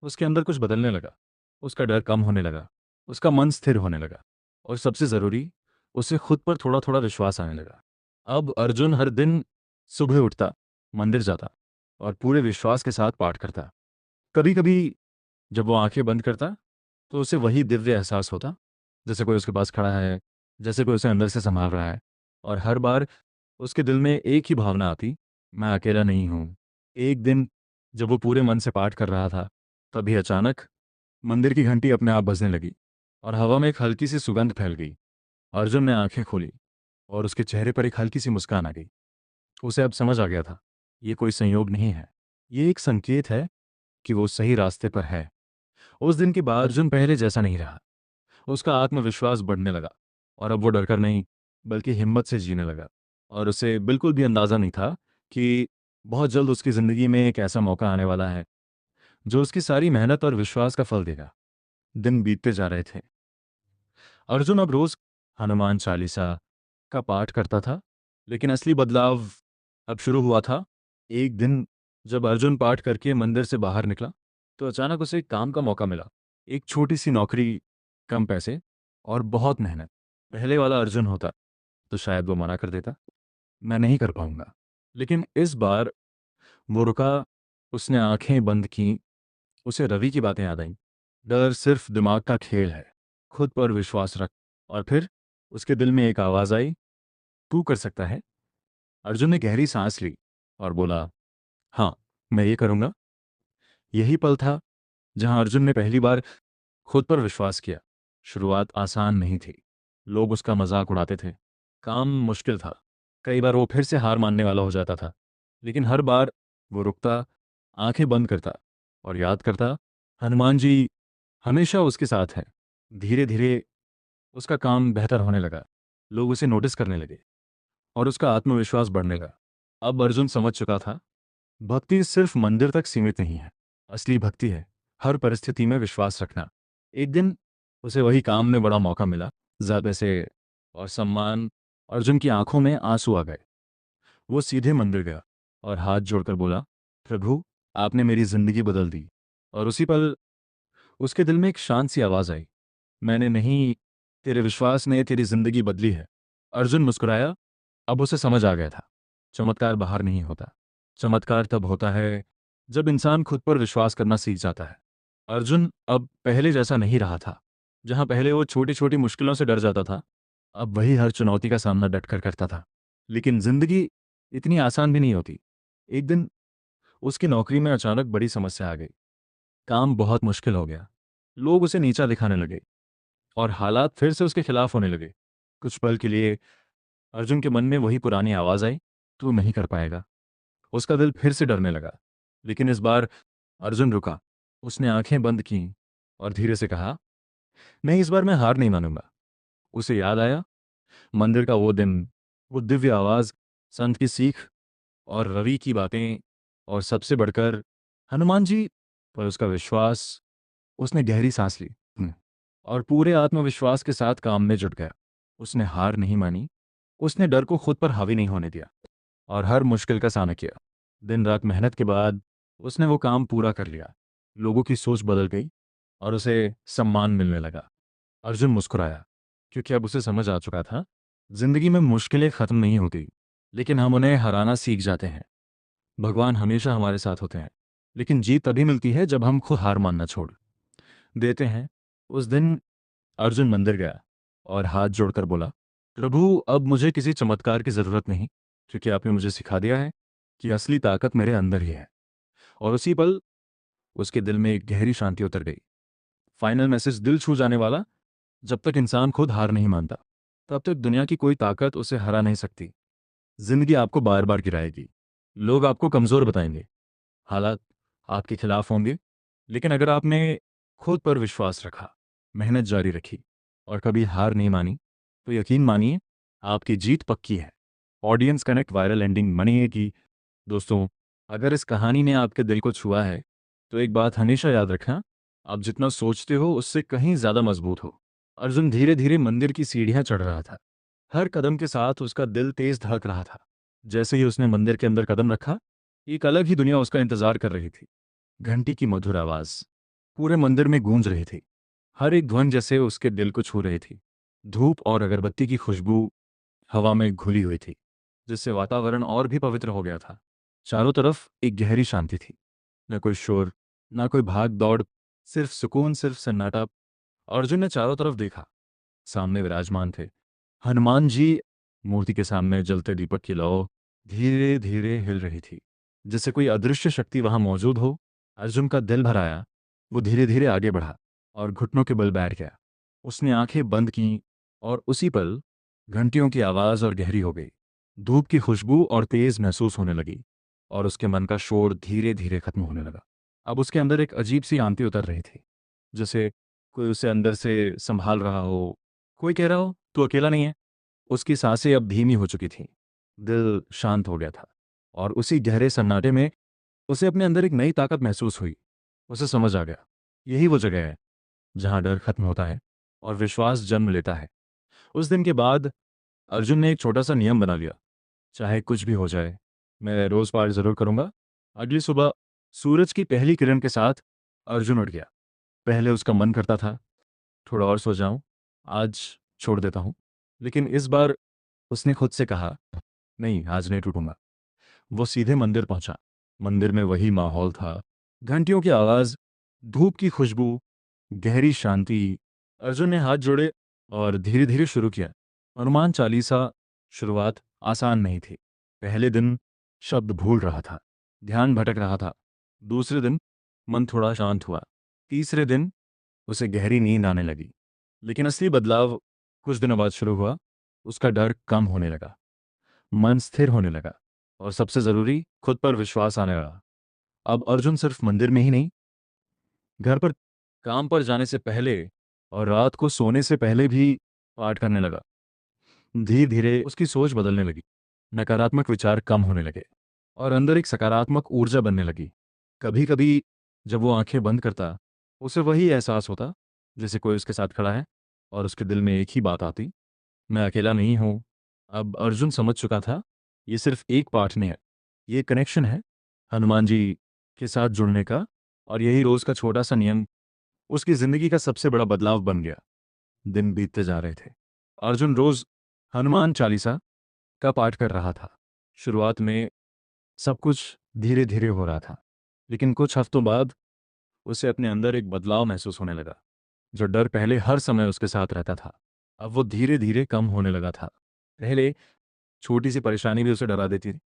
उसके अंदर कुछ बदलने लगा। उसका डर कम होने लगा, उसका मन स्थिर होने लगा, और सबसे ज़रूरी, उसे खुद पर थोड़ा थोड़ा विश्वास आने लगा। अब अर्जुन हर दिन सुबह उठता, मंदिर जाता और पूरे विश्वास के साथ पाठ करता। कभी कभी जब वो आंखें बंद करता तो उसे वही दिव्य एहसास होता, जैसे कोई उसके पास खड़ा है, जैसे कोई उसे अंदर से संभाल रहा है। और हर बार उसके दिल में एक ही भावना आती, मैं अकेला नहीं हूँ। एक दिन जब वो पूरे मन से पाठ कर रहा था, तभी अचानक मंदिर की घंटी अपने आप बजने लगी और हवा में एक हल्की सी सुगंध फैल गई। अर्जुन ने आंखें खोली और उसके चेहरे पर एक हल्की सी मुस्कान आ गई। उसे अब समझ आ गया था, ये कोई संयोग नहीं है, ये एक संकेत है कि वो सही रास्ते पर है। उस दिन के बाद अर्जुन पहले जैसा नहीं रहा। उसका आत्मविश्वास बढ़ने लगा और अब वो डरकर नहीं, बल्कि हिम्मत से जीने लगा। और उसे बिल्कुल भी अंदाज़ा नहीं था कि बहुत जल्द उसकी ज़िंदगी में एक ऐसा मौका आने वाला है जो उसकी सारी मेहनत और विश्वास का फल देगा। दिन बीतते जा रहे थे। अर्जुन अब रोज़ हनुमान चालीसा का पाठ करता था, लेकिन असली बदलाव अब शुरू हुआ था। एक दिन जब अर्जुन पाठ करके मंदिर से बाहर निकला, तो अचानक उसे एक काम का मौका मिला। एक छोटी सी नौकरी, कम पैसे और बहुत मेहनत। पहले वाला अर्जुन होता तो शायद वो मना कर देता, मैं नहीं कर पाऊंगा। लेकिन इस बार वो रुका। उसने आंखें बंद की। उसे रवि की बातें याद आईं। डर सिर्फ दिमाग का खेल है, खुद पर विश्वास रख। और फिर उसके दिल में एक आवाज़ आई, तू कर सकता है। अर्जुन ने गहरी सांस ली और बोला, हाँ, मैं ये करूंगा। यही पल था जहां अर्जुन ने पहली बार खुद पर विश्वास किया। शुरुआत आसान नहीं थी। लोग उसका मजाक उड़ाते थे, काम मुश्किल था, कई बार वो फिर से हार मानने वाला हो जाता था। लेकिन हर बार वो रुकता, आंखें बंद करता और याद करता, हनुमान जी हमेशा उसके साथ हैं। धीरे धीरे उसका काम बेहतर होने लगा। लोग उसे नोटिस करने लगे और उसका आत्मविश्वास बढ़ने लगा। अब अर्जुन समझ चुका था, भक्ति सिर्फ मंदिर तक सीमित नहीं है। असली भक्ति है हर परिस्थिति में विश्वास रखना। एक दिन उसे वही काम में बड़ा मौका मिला, ज़्यादा पैसे और सम्मान। अर्जुन की आंखों में आंसू आ गए। वो सीधे मंदिर गया और हाथ जोड़कर बोला, प्रभु, आपने मेरी जिंदगी बदल दी। और उसी पल उसके दिल में एक शांत सी आवाज़ आई, मैंने नहीं, तेरे विश्वास ने तेरी जिंदगी बदली है। अर्जुन मुस्कुराया। अब उसे समझ आ गया था, चमत्कार बाहर नहीं होता, चमत्कार तब होता है जब इंसान खुद पर विश्वास करना सीख जाता है। अर्जुन अब पहले जैसा नहीं रहा था। जहां पहले वो छोटी छोटी मुश्किलों से डर जाता था, अब वही हर चुनौती का सामना डटकर करता था। लेकिन जिंदगी इतनी आसान भी नहीं होती। एक दिन उसकी नौकरी में अचानक बड़ी समस्या आ गई। काम बहुत मुश्किल हो गया। लोग उसे नीचा दिखाने लगे और हालात फिर से उसके खिलाफ होने लगे। कुछ पल के लिए अर्जुन के मन में वही पुरानी आवाज़ आई, तू नहीं कर पाएगा। उसका दिल फिर से डरने लगा। लेकिन इस बार अर्जुन रुका। उसने आंखें बंद की और धीरे से कहा, नहीं, इस बार मैं हार नहीं मानूंगा। उसे याद आया मंदिर का वो दिन, वो दिव्य आवाज़, संत की सीख और रवि की बातें, और सबसे बढ़कर हनुमान जी पर उसका विश्वास। उसने गहरी सांस ली और पूरे आत्मविश्वास के साथ काम में जुट गया। उसने हार नहीं मानी। उसने डर को खुद पर हावी नहीं होने दिया और हर मुश्किल का सामना किया। दिन रात मेहनत के बाद उसने वो काम पूरा कर लिया। लोगों की सोच बदल गई और उसे सम्मान मिलने लगा। अर्जुन मुस्कुराया, क्योंकि अब उसे समझ आ चुका था, जिंदगी में मुश्किलें खत्म नहीं होती, लेकिन हम उन्हें हराना सीख जाते हैं। भगवान हमेशा हमारे साथ होते हैं, लेकिन जीत तभी मिलती है जब हम खुद हार मानना छोड़ देते हैं। उस दिन अर्जुन मंदिर गया और हाथ जोड़कर बोला, प्रभु, अब मुझे किसी चमत्कार की ज़रूरत नहीं, क्योंकि आपने मुझे सिखा दिया है कि असली ताकत मेरे अंदर ही है। और उसी पल उसके दिल में एक गहरी शांति उतर गई। फाइनल मैसेज दिल छू जाने वाला। जब तक इंसान खुद हार नहीं मानता, तब तक दुनिया की कोई ताकत उसे हरा नहीं सकती। जिंदगी आपको बार बार गिराएगी, लोग आपको कमज़ोर बताएंगे, हालात आपके खिलाफ होंगे, लेकिन अगर आपने खुद पर विश्वास रखा, मेहनत जारी रखी और कभी हार नहीं मानी, तो यकीन मानिए, आपकी जीत पक्की है। Audience connect viral ending money की। दोस्तों, अगर इस कहानी ने आपके दिल को छुआ है, तो एक बात हमेशा याद रखना, आप जितना सोचते हो उससे कहीं ज़्यादा मजबूत हो। अर्जुन धीरे धीरे मंदिर की सीढ़ियां चढ़ रहा था। हर कदम के साथ उसका दिल तेज धड़क रहा था। जैसे ही उसने मंदिर के अंदर कदम रखा, एक अलग ही दुनिया उसका इंतजार कर रही थी। घंटी की मधुर आवाज पूरे मंदिर में गूंज रही थी। हर एक ध्वनि जैसे उसके दिल को छू रही थी। धूप और अगरबत्ती की खुशबू हवा में घुली हुई थी, जिससे वातावरण और भी पवित्र हो गया था। चारों तरफ एक गहरी शांति थी। न कोई शोर, न कोई भाग दौड़, सिर्फ सुकून, सिर्फ सन्नाटा। अर्जुन ने चारों तरफ देखा। सामने विराजमान थे हनुमान जी। मूर्ति के सामने जलते दीपक की लौ धीरे धीरे हिल रही थी, जैसे कोई अदृश्य शक्ति वहां मौजूद हो। अर्जुन का दिल भर आया। वो धीरे धीरे आगे बढ़ा और घुटनों के बल बैठ गया। उसने आंखें बंद की और उसी पल घंटियों की आवाज और गहरी हो गई। धूप की खुशबू और तेज महसूस होने लगी और उसके मन का शोर धीरे धीरे खत्म होने लगा। अब उसके अंदर एक अजीब सी शांति उतर रही थी, जैसे कोई उसे अंदर से संभाल रहा हो। कोई कह रहा हो, तू अकेला नहीं है। उसकी सांसें अब धीमी हो चुकी थीं। दिल शांत हो गया था और उसी गहरे सन्नाटे में उसे अपने अंदर एक नई ताकत महसूस हुई। उसे समझ आ गया, यही वो जगह है जहां डर खत्म होता है और विश्वास जन्म लेता है। उस दिन के बाद अर्जुन ने एक छोटा सा नियम बना लिया, चाहे कुछ भी हो जाए, मैं रोज पाठ जरूर करूंगा। अगली सुबह सूरज की पहली किरण के साथ अर्जुन उठ गया। पहले उसका मन करता था थोड़ा और सो जाऊं, आज छोड़ देता हूं, लेकिन इस बार उसने खुद से कहा, नहीं, आज नहीं टूटूंगा। वो सीधे मंदिर पहुंचा। मंदिर में वही माहौल था, घंटियों की आवाज, धूप की खुशबू, गहरी शांति। अर्जुन ने हाथ जोड़े और धीरे धीरे शुरू किया हनुमान चालीसा। शुरुआत आसान नहीं थी। पहले दिन शब्द भूल रहा था, ध्यान भटक रहा था। दूसरे दिन मन थोड़ा शांत हुआ। तीसरे दिन उसे गहरी नींद आने लगी। लेकिन असली बदलाव कुछ दिनों बाद शुरू हुआ। उसका डर कम होने लगा, मन स्थिर होने लगा और सबसे जरूरी, खुद पर विश्वास आने लगा। अब अर्जुन सिर्फ मंदिर में ही नहीं, घर पर, काम पर जाने से पहले और रात को सोने से पहले भी पाठ करने लगा। धीरे धीरे उसकी सोच बदलने लगी। नकारात्मक विचार कम होने लगे और अंदर एक सकारात्मक ऊर्जा बनने लगी। कभी कभी जब वो आंखें बंद करता, उसे वही एहसास होता जैसे कोई उसके साथ खड़ा है और उसके दिल में एक ही बात आती, मैं अकेला नहीं हूं। अब अर्जुन समझ चुका था, ये सिर्फ एक पाठ नहीं है, ये कनेक्शन है हनुमान जी के साथ जुड़ने का। और यही रोज का छोटा सा नियम उसकी जिंदगी का सबसे बड़ा बदलाव बन गया। दिन बीतते जा रहे थे। अर्जुन रोज हनुमान चालीसा का पाठ कर रहा था। शुरुआत में सब कुछ धीरे धीरे हो रहा था, लेकिन कुछ हफ्तों बाद उसे अपने अंदर एक बदलाव महसूस होने लगा। जो डर पहले हर समय उसके साथ रहता था, अब वो धीरे धीरे कम होने लगा था। पहले छोटी सी परेशानी भी उसे डरा देती थी।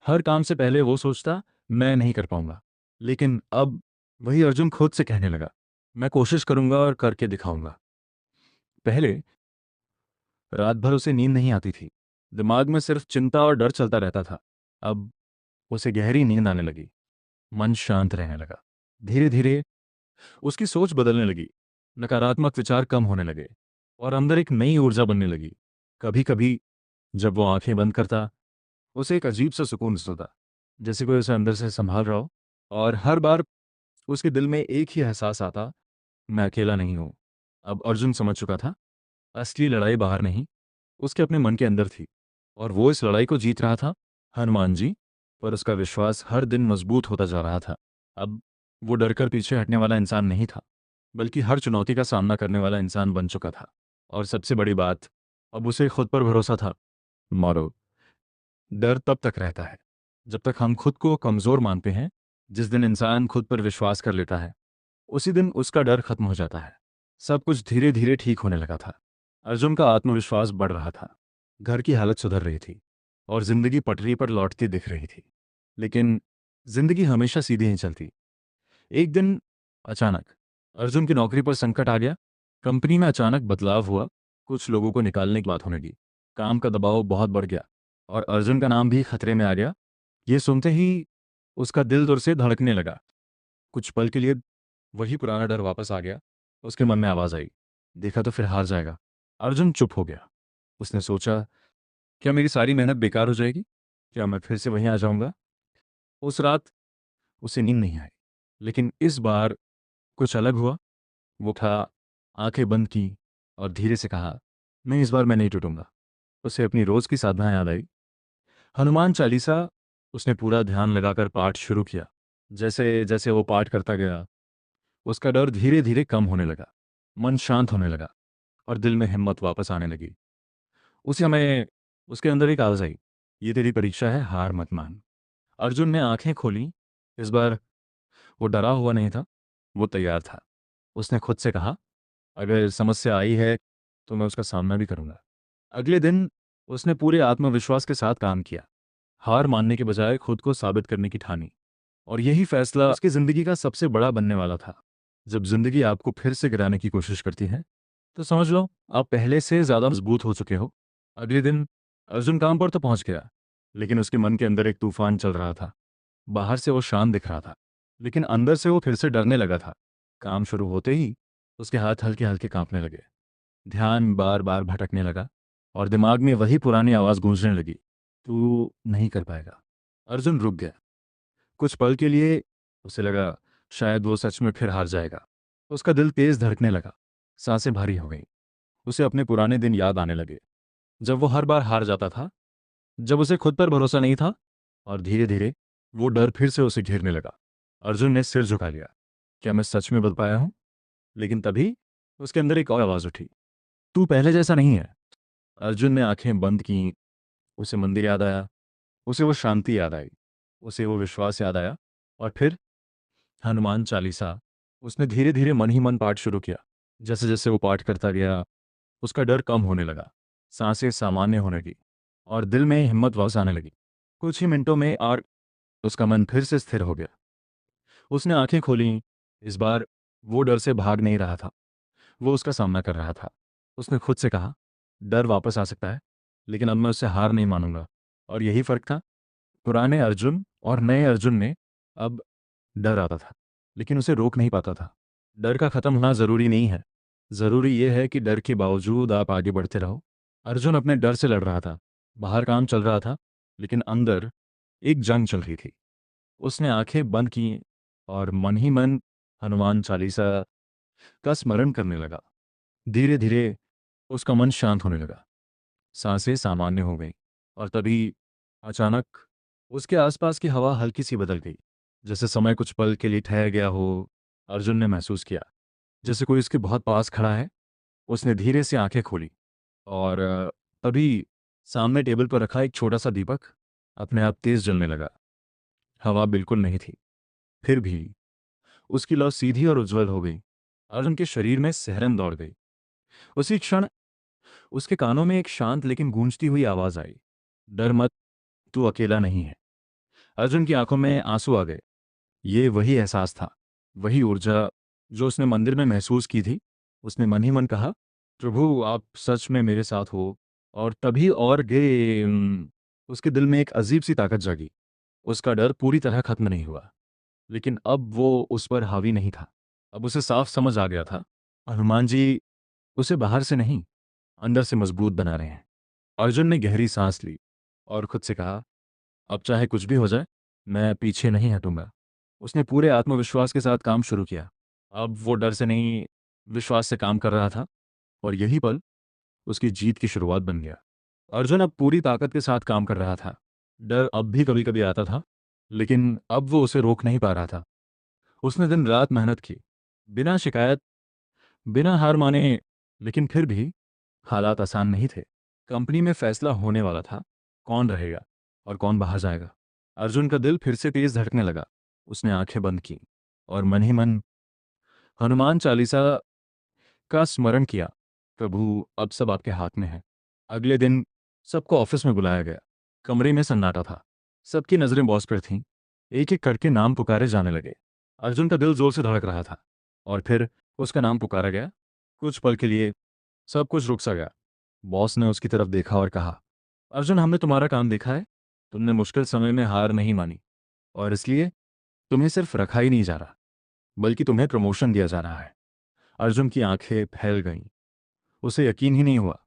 हर काम से पहले वो सोचता, मैं नहीं कर पाऊंगा। लेकिन अब वही अर्जुन खुद से कहने लगा, मैं कोशिश करूंगा और करके दिखाऊंगा। पहले रात भर उसे नींद नहीं आती थी, दिमाग में सिर्फ चिंता और डर चलता रहता था। अब उसे गहरी नींद आने लगी, मन शांत रहने लगा। धीरे धीरे उसकी सोच बदलने लगी, नकारात्मक विचार कम होने लगे और अंदर एक नई ऊर्जा बनने लगी। कभी कभी जब वो आंखें बंद करता, उसे एक अजीब सा सुकून मिलता, जैसे कोई उसे अंदर से संभाल रहा हो। और हर बार उसके दिल में एक ही एहसास आता, मैं अकेला नहीं हूं। अब अर्जुन समझ चुका था, असली लड़ाई बाहर नहीं, उसके अपने मन के अंदर थी और वो इस लड़ाई को जीत रहा था हनुमान जी पर। उसका विश्वास हर दिन मजबूत होता जा रहा था। अब वो डरकर पीछे हटने वाला इंसान नहीं था, बल्कि हर चुनौती का सामना करने वाला इंसान बन चुका था। और सबसे बड़ी बात, अब उसे खुद पर भरोसा था। मारो डर तब तक रहता है जब तक हम खुद को कमज़ोर मानते हैं। जिस दिन इंसान खुद पर विश्वास कर लेता है, उसी दिन उसका डर खत्म हो जाता है। सब कुछ धीरे धीरे ठीक होने लगा था। अर्जुन का आत्मविश्वास बढ़ रहा था। घर की हालत सुधर रही थी और जिंदगी पटरी पर लौटती दिख रही थी। लेकिन जिंदगी हमेशा सीधी नहीं चलती। एक दिन अचानक अर्जुन की नौकरी पर संकट आ गया। कंपनी में अचानक बदलाव हुआ। कुछ लोगों को निकालने की बात होने लगी। काम का दबाव बहुत बढ़ गया और अर्जुन का नाम भी खतरे में आ गया। ये सुनते ही उसका दिल जोर से धड़कने लगा। कुछ पल के लिए वही पुराना डर वापस आ गया। उसके मन में आवाज आई, देखा तो फिर हार जाएगा। अर्जुन चुप हो गया। उसने सोचा, क्या मेरी सारी मेहनत बेकार हो जाएगी? क्या मैं फिर से वहीं आ जाऊंगा? उस रात उसे नींद नहीं आई। लेकिन इस बार कुछ अलग हुआ। वो उठा, आंखें बंद की और धीरे से कहा, नहीं, इस बार मैं नहीं टूटूंगा। उसे अपनी रोज की साधना याद आई। हनुमान चालीसा। उसने पूरा ध्यान लगाकर पाठ शुरू किया। जैसे जैसे वो पाठ करता गया, उसका डर धीरे धीरे कम होने लगा। मन शांत होने लगा और दिल में हिम्मत वापस आने लगी। उसी समय उसके अंदर एक आवाज आई, ये तेरी परीक्षा है, हार मत मान। अर्जुन ने आंखें खोली। इस बार वो डरा हुआ नहीं था, वो तैयार था। उसने खुद से कहा, अगर समस्या आई है तो मैं उसका सामना भी करूंगा। अगले दिन उसने पूरे आत्मविश्वास के साथ काम किया। हार मानने के बजाय खुद को साबित करने की ठानी। और यही फैसला उसकी जिंदगी का सबसे बड़ा बनने वाला था। जब जिंदगी आपको फिर से गिराने की कोशिश करती है, तो समझ लो आप पहले से ज्यादा मजबूत हो चुके हो। अगले दिन अर्जुन काम पर तो पहुंच गया, लेकिन उसके मन के अंदर एक तूफान चल रहा था। बाहर से वो शांत दिख रहा था, लेकिन अंदर से वो फिर से डरने लगा था। काम शुरू होते ही उसके हाथ हल्के हल्के कांपने लगे। ध्यान बार बार भटकने लगा और दिमाग में वही पुरानी आवाज गूंजने लगी, तू नहीं कर पाएगा। अर्जुन रुक गया। कुछ पल के लिए उसे लगा शायद वो सच में फिर हार जाएगा। उसका दिल तेज धड़कने लगा, सांसें भारी हो गई। उसे अपने पुराने दिन याद आने लगे, जब वो हर बार हार जाता था, जब उसे खुद पर भरोसा नहीं था। और धीरे धीरे वो डर फिर से उसे घेरने लगा। अर्जुन ने सिर झुका लिया, क्या मैं सच में बदल पाया हूं? लेकिन तभी उसके अंदर एक और आवाज उठी, तू पहले जैसा नहीं है। अर्जुन ने आंखें बंद की। उसे मंदिर याद आया, उसे वो शांति याद आई, उसे वो विश्वास याद आया। और फिर हनुमान चालीसा। उसने धीरे धीरे मन ही मन पाठ शुरू किया। जैसे जैसे वो पाठ करता गया, उसका डर कम होने लगा, सांसें सामान्य होने लगी और दिल में हिम्मत वापस आने लगी। कुछ ही मिनटों में और उसका मन फिर से स्थिर हो गया। उसने आंखें खोली। इस बार वो डर से भाग नहीं रहा था, वो उसका सामना कर रहा था। उसने खुद से कहा, डर वापस आ सकता है, लेकिन अब मैं उससे हार नहीं मानूंगा। और यही फर्क था पुराने अर्जुन और नए अर्जुन में। अब डर आता था, लेकिन उसे रोक नहीं पाता था। डर का खत्म होना जरूरी नहीं है, जरूरी यह है कि डर के बावजूद आप आगे बढ़ते रहो। अर्जुन अपने डर से लड़ रहा था। बाहर काम चल रहा था, लेकिन अंदर एक जंग चल रही थी। उसने आंखें बंद की और मन ही मन हनुमान चालीसा का स्मरण करने लगा। धीरे धीरे उसका मन शांत होने लगा, सांसें सामान्य हो गई। और तभी अचानक उसके आसपास की हवा हल्की सी बदल गई, जैसे समय कुछ पल के लिए ठहर गया हो। अर्जुन ने महसूस किया जैसे कोई उसके बहुत पास खड़ा है। उसने धीरे से आंखें खोली और तभी सामने टेबल पर रखा एक छोटा सा दीपक अपने आप तेज जलने लगा। हवा बिल्कुल नहीं थी, फिर भी उसकी लौ सीधी और उज्जवल हो गई। अर्जुन के शरीर में सिहरन दौड़ गई। उसी क्षण उसके कानों में एक शांत लेकिन गूंजती हुई आवाज आई, डर मत, तू अकेला नहीं है। अर्जुन की आंखों में आंसू आ गए। ये वही एहसास था, वही ऊर्जा जो उसने मंदिर में महसूस की थी। उसने मन ही मन कहा, प्रभु आप सच में मेरे साथ हो। और तभी और गे उसके दिल में एक अजीब सी ताकत जागी। उसका डर पूरी तरह खत्म नहीं हुआ, लेकिन अब वो उस पर हावी नहीं था। अब उसे साफ समझ आ गया था, हनुमान जी उसे बाहर से नहीं, अंदर से मजबूत बना रहे हैं। अर्जुन ने गहरी सांस ली और खुद से कहा, अब चाहे कुछ भी हो जाए, मैं पीछे नहीं हटूंगा। उसने पूरे आत्मविश्वास के साथ काम शुरू किया। अब वो डर से नहीं, विश्वास से काम कर रहा था। और यही पल उसकी जीत की शुरुआत बन गया। अर्जुन अब पूरी ताकत के साथ काम कर रहा था। डर अब भी कभी कभी आता था, लेकिन अब वो उसे रोक नहीं पा रहा था। उसने दिन रात मेहनत की, बिना शिकायत, बिना हार माने। लेकिन फिर भी हालात आसान नहीं थे। कंपनी में फैसला होने वाला था, कौन रहेगा और कौन बाहर जाएगा। अर्जुन का दिल फिर से तेज धड़कने लगा। उसने आंखें बंद की और मन ही मन हनुमान चालीसा का स्मरण किया। प्रभु, अब सब आपके हाथ में है। अगले दिन सबको ऑफिस में बुलाया गया। कमरे में सन्नाटा था। सबकी नजरें बॉस पर थीं। एक एक करके नाम पुकारे जाने लगे। अर्जुन का दिल जोर से धड़क रहा था। और फिर उसका नाम पुकारा गया। कुछ पल के लिए सब कुछ रुक सा गया। बॉस ने उसकी तरफ देखा और कहा, अर्जुन, हमने तुम्हारा काम देखा है। तुमने मुश्किल समय में हार नहीं मानी, और इसलिए तुम्हें सिर्फ रखा ही नहीं जा रहा, बल्कि तुम्हें प्रमोशन दिया जा रहा है। अर्जुन की आंखें फैल गईं। उसे यकीन ही नहीं हुआ।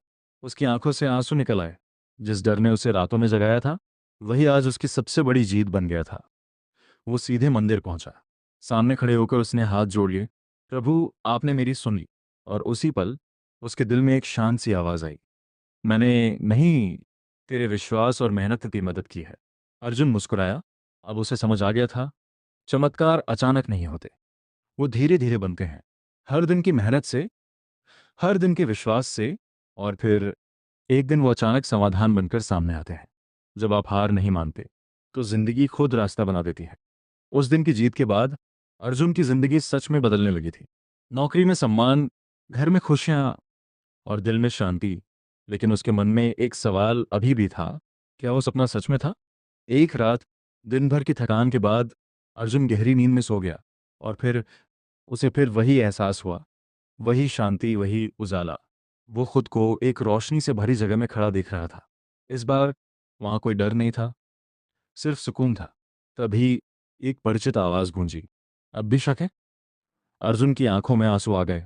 उसकी आंखों से आंसू निकल आए। जिस डर ने उसे रातों में जगाया था, वही आज उसकी सबसे बड़ी जीत बन गया था। वो सीधे मंदिर पहुंचा। सामने खड़े होकर उसने हाथ जोड़ लिए। प्रभु, आपने मेरी सुन ली। और उसी पल उसके दिल में एक शांत सी आवाज आई, मैंने नहीं, तेरे विश्वास और मेहनत की मदद की है। अर्जुन मुस्कुराया। अब उसे समझ आ गया था, चमत्कार अचानक नहीं होते, वो धीरे धीरे बनते हैं। हर दिन की मेहनत से, हर दिन के विश्वास से, और फिर एक दिन वो अचानक समाधान बनकर सामने आते हैं। जब आप हार नहीं मानते, तो जिंदगी खुद रास्ता बना देती है। उस दिन की जीत के बाद अर्जुन की जिंदगी सच में बदलने लगी थी। नौकरी में सम्मान, घर में खुशियां और दिल में शांति। लेकिन उसके मन में एक सवाल अभी भी था, क्या वो सपना सच में था? एक रात दिन भर की थकान के बाद अर्जुन गहरी नींद में सो गया। और फिर उसे फिर वही एहसास हुआ, वही शांति, वही उजाला। वो खुद को एक रोशनी से भरी जगह में खड़ा देख रहा था। इस बार वहां कोई डर नहीं था, सिर्फ सुकून था। तभी एक परिचित आवाज गूंजी, अब भी शक है? अर्जुन की आंखों में आंसू आ गए।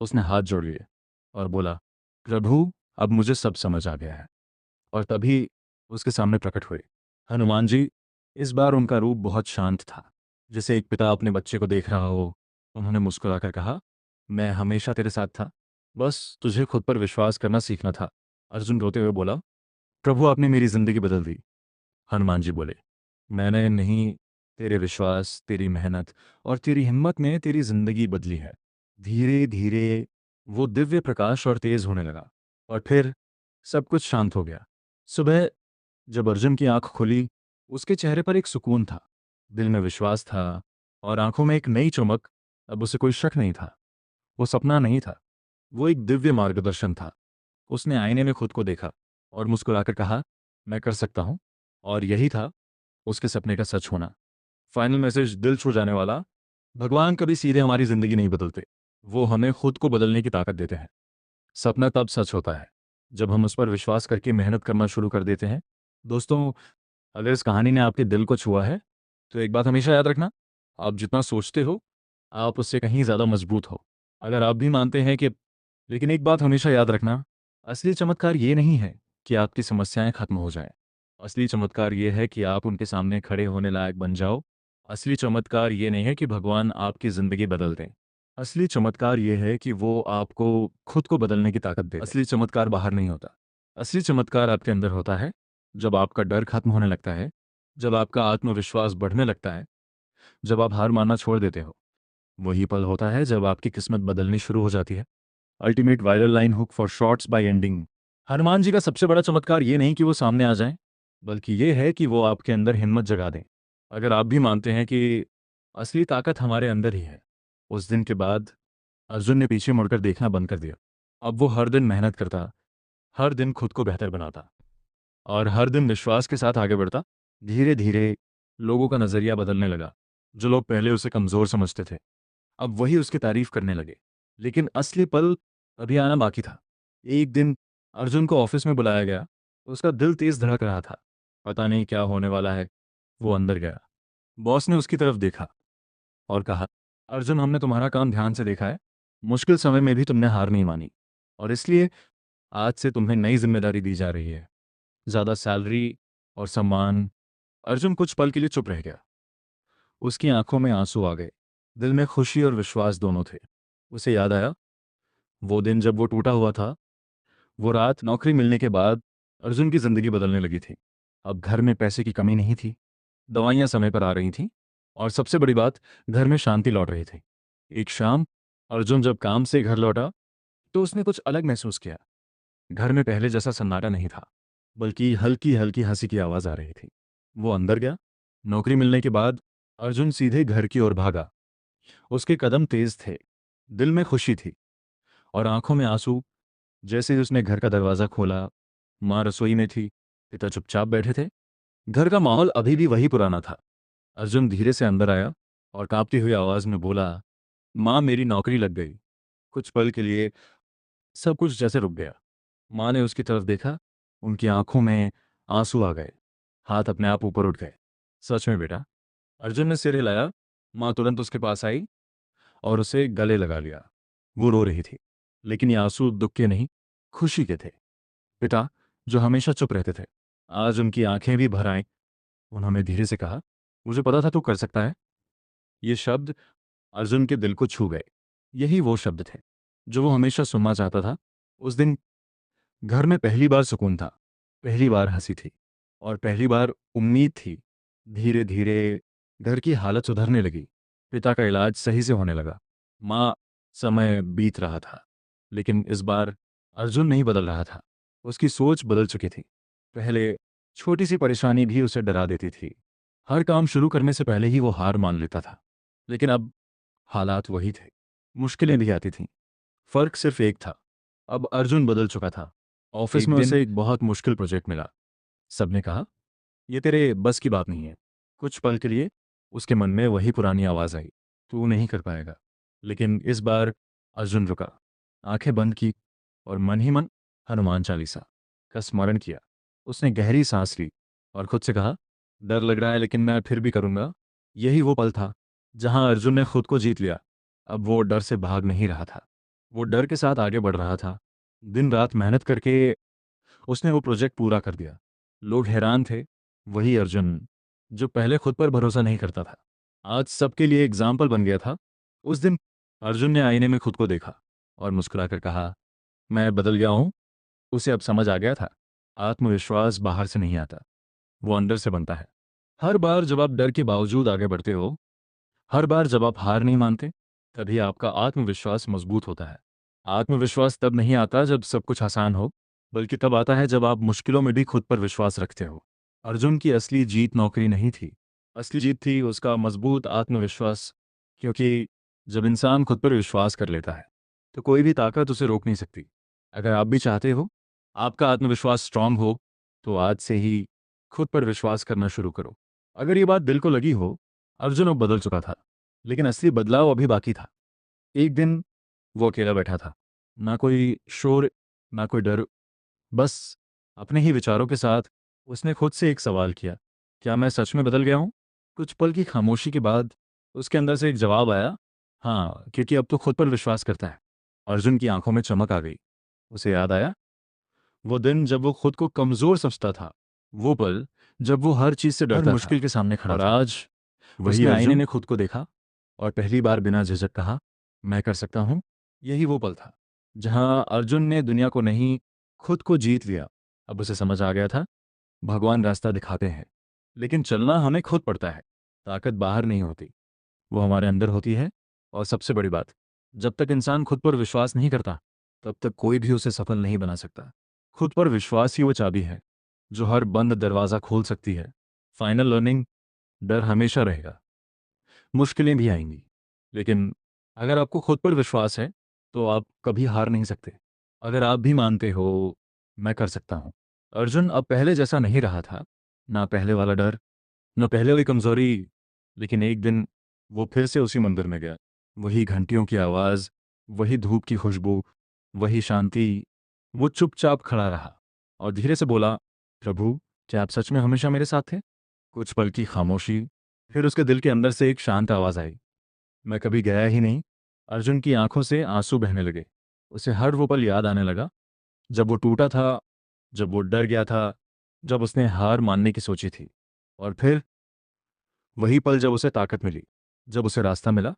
उसने हाथ जोड़ लिए और बोला, प्रभु, अब मुझे सब समझ आ गया है। और तभी उसके सामने प्रकट हुए हनुमान जी। इस बार उनका रूप बहुत शांत था, जैसे एक पिता अपने बच्चे को देख रहा हो। उन्होंने मुस्कुराकर कहा, मैं हमेशा तेरे साथ था, बस तुझे खुद पर विश्वास करना सीखना था। अर्जुन रोते हुए बोला, प्रभु, आपने मेरी जिंदगी बदल दी। हनुमान जी बोले, मैंने नहीं, तेरे विश्वास, तेरी मेहनत और तेरी हिम्मत ने तेरी जिंदगी बदली है। धीरे धीरे वो दिव्य प्रकाश और तेज होने लगा। और फिर सब कुछ शांत हो गया। सुबह जब अर्जुन की आंख खुली, उसके चेहरे पर एक सुकून था, दिल में विश्वास था, और आंखों में एक नई चमक। अब उसे कोई शक नहीं था। वो सपना नहीं था, वो एक दिव्य मार्गदर्शन था। उसने आईने में खुद को देखा और मुस्कुराकर कहा, मैं कर सकता हूं। और यही था उसके सपने का सच होना। फाइनल मैसेज दिल छू जाने वाला। भगवान कभी सीधे हमारी जिंदगी नहीं बदलते, वो हमें खुद को बदलने की ताकत देते हैं। सपना तब सच होता है जब हम उस पर विश्वास करके मेहनत करना शुरू कर देते हैं। दोस्तों, अगर इस कहानी ने आपके दिल को छुआ है, तो एक बात हमेशा याद रखना, आप जितना सोचते हो, आप उससे कहीं ज़्यादा मजबूत हो। अगर आप भी मानते हैं कि, लेकिन एक बात हमेशा याद रखना, असली चमत्कार ये नहीं है कि आपकी समस्याएं खत्म हो जाएं। असली चमत्कार ये है कि आप उनके सामने खड़े होने लायक बन जाओ। असली चमत्कार ये नहीं है कि भगवान आपकी ज़िंदगी बदल दें। असली चमत्कार ये है कि वो आपको खुद को बदलने की ताकत दे। असली चमत्कार बाहर नहीं होता, असली चमत्कार आपके अंदर होता है। जब आपका डर खत्म होने लगता है, जब आपका आत्मविश्वास बढ़ने लगता है, जब आप हार मानना छोड़ देते हो, वही पल होता है जब आपकी किस्मत बदलनी शुरू हो जाती है। Ultimate viral line hook for shorts by ending. Hanuman ji का सबसे बड़ा चमत्कार ये नहीं कि वो सामने आ जाएं, बल्कि ये है कि वो आपके अंदर हिम्मत जगा दें। अगर आप भी मानते हैं कि असली ताकत हमारे अंदर ही है। उस दिन के बाद अर्जुन ने पीछे मुड़कर देखना बंद कर दिया। अब वो हर दिन मेहनत करता, हर दिन खुद को बेहतर बनाता, और हर दिन विश्वास के साथ आगे बढ़ता। धीरे धीरे लोगों का नज़रिया बदलने लगा। जो लोग पहले उसे कमज़ोर समझते थे, अब वही उसकी तारीफ करने लगे। लेकिन असली पल अभी आना बाकी था। एक दिन अर्जुन को ऑफिस में बुलाया गया। उसका दिल तेज धड़क रहा था, पता नहीं क्या होने वाला है। वो अंदर गया। बॉस ने उसकी तरफ देखा और कहा, अर्जुन, हमने तुम्हारा काम ध्यान से देखा है। मुश्किल समय में भी तुमने हार नहीं मानी, और इसलिए आज से तुम्हें नई जिम्मेदारी दी जा रही है, ज़्यादा सैलरी और सम्मान। अर्जुन कुछ पल के लिए चुप रह गया। उसकी आंखों में आंसू आ गए, दिल में खुशी और विश्वास दोनों थे। उसे याद आया वो दिन जब वो टूटा हुआ था, वो रात नौकरी मिलने के बाद अर्जुन की जिंदगी बदलने लगी थी। अब घर में पैसे की कमी नहीं थी, दवाइयाँ समय पर आ रही थीं, और सबसे बड़ी बात, घर में शांति लौट रही थी। एक शाम अर्जुन जब काम से घर लौटा, तो उसने कुछ अलग महसूस किया। घर में पहले जैसा सन्नाटा नहीं था। बल्कि हल्की हल्की हंसी की आवाज़ आ रही थी। वो अंदर गया। नौकरी मिलने के बाद अर्जुन सीधे घर की ओर भागा। उसके कदम तेज थे, दिल में खुशी थी और आंखों में आंसू। जैसे ही उसने घर का दरवाज़ा खोला, माँ रसोई में थी, पिता चुपचाप बैठे थे। घर का माहौल अभी भी वही पुराना था। अर्जुन धीरे से अंदर आया और कांपती हुई आवाज़ में बोला, माँ मेरी नौकरी लग गई। कुछ पल के लिए सब कुछ जैसे रुक गया। माँ ने उसकी तरफ देखा, उनकी आंखों में आंसू आ गए, हाथ अपने आप ऊपर उठ गए। सच में बेटा? अर्जुन ने सिर हिलाया। माँ तुरंत उसके पास आई और उसे गले लगा लिया। वो रो रही थी, लेकिन ये आंसू दुख के नहीं, खुशी के थे। पिता, जो हमेशा चुप रहते थे, आज उनकी आंखें भी भर आईं। उन्होंने धीरे से कहा, मुझे पता था तू कर सकता है। ये शब्द अर्जुन के दिल को छू गए। यही वो शब्द थे जो वो हमेशा सुनना चाहता था। उस दिन घर में पहली बार सुकून था, पहली बार हंसी थी और पहली बार उम्मीद थी। धीरे धीरे घर की हालत सुधरने लगी। पिता का इलाज सही से होने लगा। माँ, समय बीत रहा था, लेकिन इस बार अर्जुन नहीं बदल रहा था। उसकी सोच बदल चुकी थी। पहले छोटी सी परेशानी भी उसे डरा देती थी। हर काम शुरू करने से पहले ही वो हार मान लेता था। लेकिन अब हालात वही थे, मुश्किलें भी आती थीं। फर्क सिर्फ एक था, अब अर्जुन बदल चुका था। ऑफिस एक में दिन उसे एक बहुत मुश्किल प्रोजेक्ट मिला। सबने कहा, ये तेरे बस की बात नहीं है। कुछ पल के लिए उसके मन में वही पुरानी आवाज़ आई, तू नहीं कर पाएगा। लेकिन इस बार अर्जुन रुका, आंखें बंद की और मन ही मन हनुमान चालीसा का स्मरण किया। उसने गहरी सांस ली और खुद से कहा, डर लग रहा है लेकिन मैं फिर भी करूंगा। यही वो पल था जहां अर्जुन ने खुद को जीत लिया। अब वो डर से भाग नहीं रहा था, वो डर के साथ आगे बढ़ रहा था। दिन रात मेहनत करके उसने वो प्रोजेक्ट पूरा कर दिया। लोग हैरान थे। वही अर्जुन जो पहले खुद पर भरोसा नहीं करता था, आज सबके लिए एग्जाम्पल बन गया था। उस दिन अर्जुन ने आईने में खुद को देखा और मुस्कुराकर कहा, मैं बदल गया हूं। उसे अब समझ आ गया था, आत्मविश्वास बाहर से नहीं आता, वो अंदर से बनता है। हर बार जब आप डर के बावजूद आगे बढ़ते हो, हर बार जब आप हार नहीं मानते, तभी आपका आत्मविश्वास मजबूत होता है। आत्मविश्वास तब नहीं आता जब सब कुछ आसान हो, बल्कि तब आता है जब आप मुश्किलों में भी खुद पर विश्वास रखते हो। अर्जुन की असली जीत नौकरी नहीं थी, असली जीत थी उसका मजबूत आत्मविश्वास। क्योंकि जब इंसान खुद पर विश्वास कर लेता है, तो कोई भी ताकत उसे रोक नहीं सकती। अगर आप भी चाहते हो आपका आत्मविश्वास स्ट्रांग हो, तो आज से ही खुद पर विश्वास करना शुरू करो। अगर ये बात दिल को लगी हो, अर्जुन अब बदल चुका था, लेकिन असली बदलाव अभी बाकी था। एक दिन वो अकेला बैठा था, ना कोई शोर, ना कोई डर, बस अपने ही विचारों के साथ। उसने खुद से एक सवाल किया, क्या मैं सच में बदल गया हूँ? कुछ पल की खामोशी के बाद उसके अंदर से एक जवाब आया, हाँ, क्योंकि अब तो खुद पर विश्वास करता है। अर्जुन की आंखों में चमक आ गई। उसे याद आया वो दिन जब वो खुद को कमजोर समझता था, वो पल जब वो हर चीज से डरता था, मुश्किल के सामने खड़ा और था। आज वही उसने आईने अर्जुन में खुद को देखा और पहली बार बिना झिझक कहा, मैं कर सकता हूँ। यही वो पल था जहां अर्जुन ने दुनिया को नहीं, खुद को जीत लिया। अब उसे समझ आ गया था, भगवान रास्ता दिखाते हैं, लेकिन चलना हमें खुद पड़ता है। ताकत बाहर नहीं होती, वो हमारे अंदर होती है। और सबसे बड़ी बात, जब तक इंसान खुद पर विश्वास नहीं करता, तब तक कोई भी उसे सफल नहीं बना सकता। खुद पर विश्वास ही वो चाबी है जो हर बंद दरवाज़ा खोल सकती है। फाइनल लर्निंग, डर हमेशा रहेगा, मुश्किलें भी आएंगी, लेकिन अगर आपको खुद पर विश्वास है, तो आप कभी हार नहीं सकते। अगर आप भी मानते हो मैं कर सकता हूँ। अर्जुन अब पहले जैसा नहीं रहा था, ना पहले वाला डर, न पहले वाली कमजोरी। लेकिन एक दिन वो फिर से उसी मंदिर में गया। वही घंटियों की आवाज़, वही धूप की खुशबू, वही शांति। वो चुपचाप खड़ा रहा और धीरे से बोला, प्रभु, क्या आप सच में हमेशा मेरे साथ थे? कुछ पल की खामोशी, फिर उसके दिल के अंदर से एक शांत आवाज़ आई, मैं कभी गया ही नहीं। अर्जुन की आंखों से आंसू बहने लगे। उसे हर वो पल याद आने लगा जब वो टूटा था, जब वो डर गया था, जब उसने हार मानने की सोची थी। और फिर वही पल जब उसे ताकत मिली, जब उसे रास्ता मिला,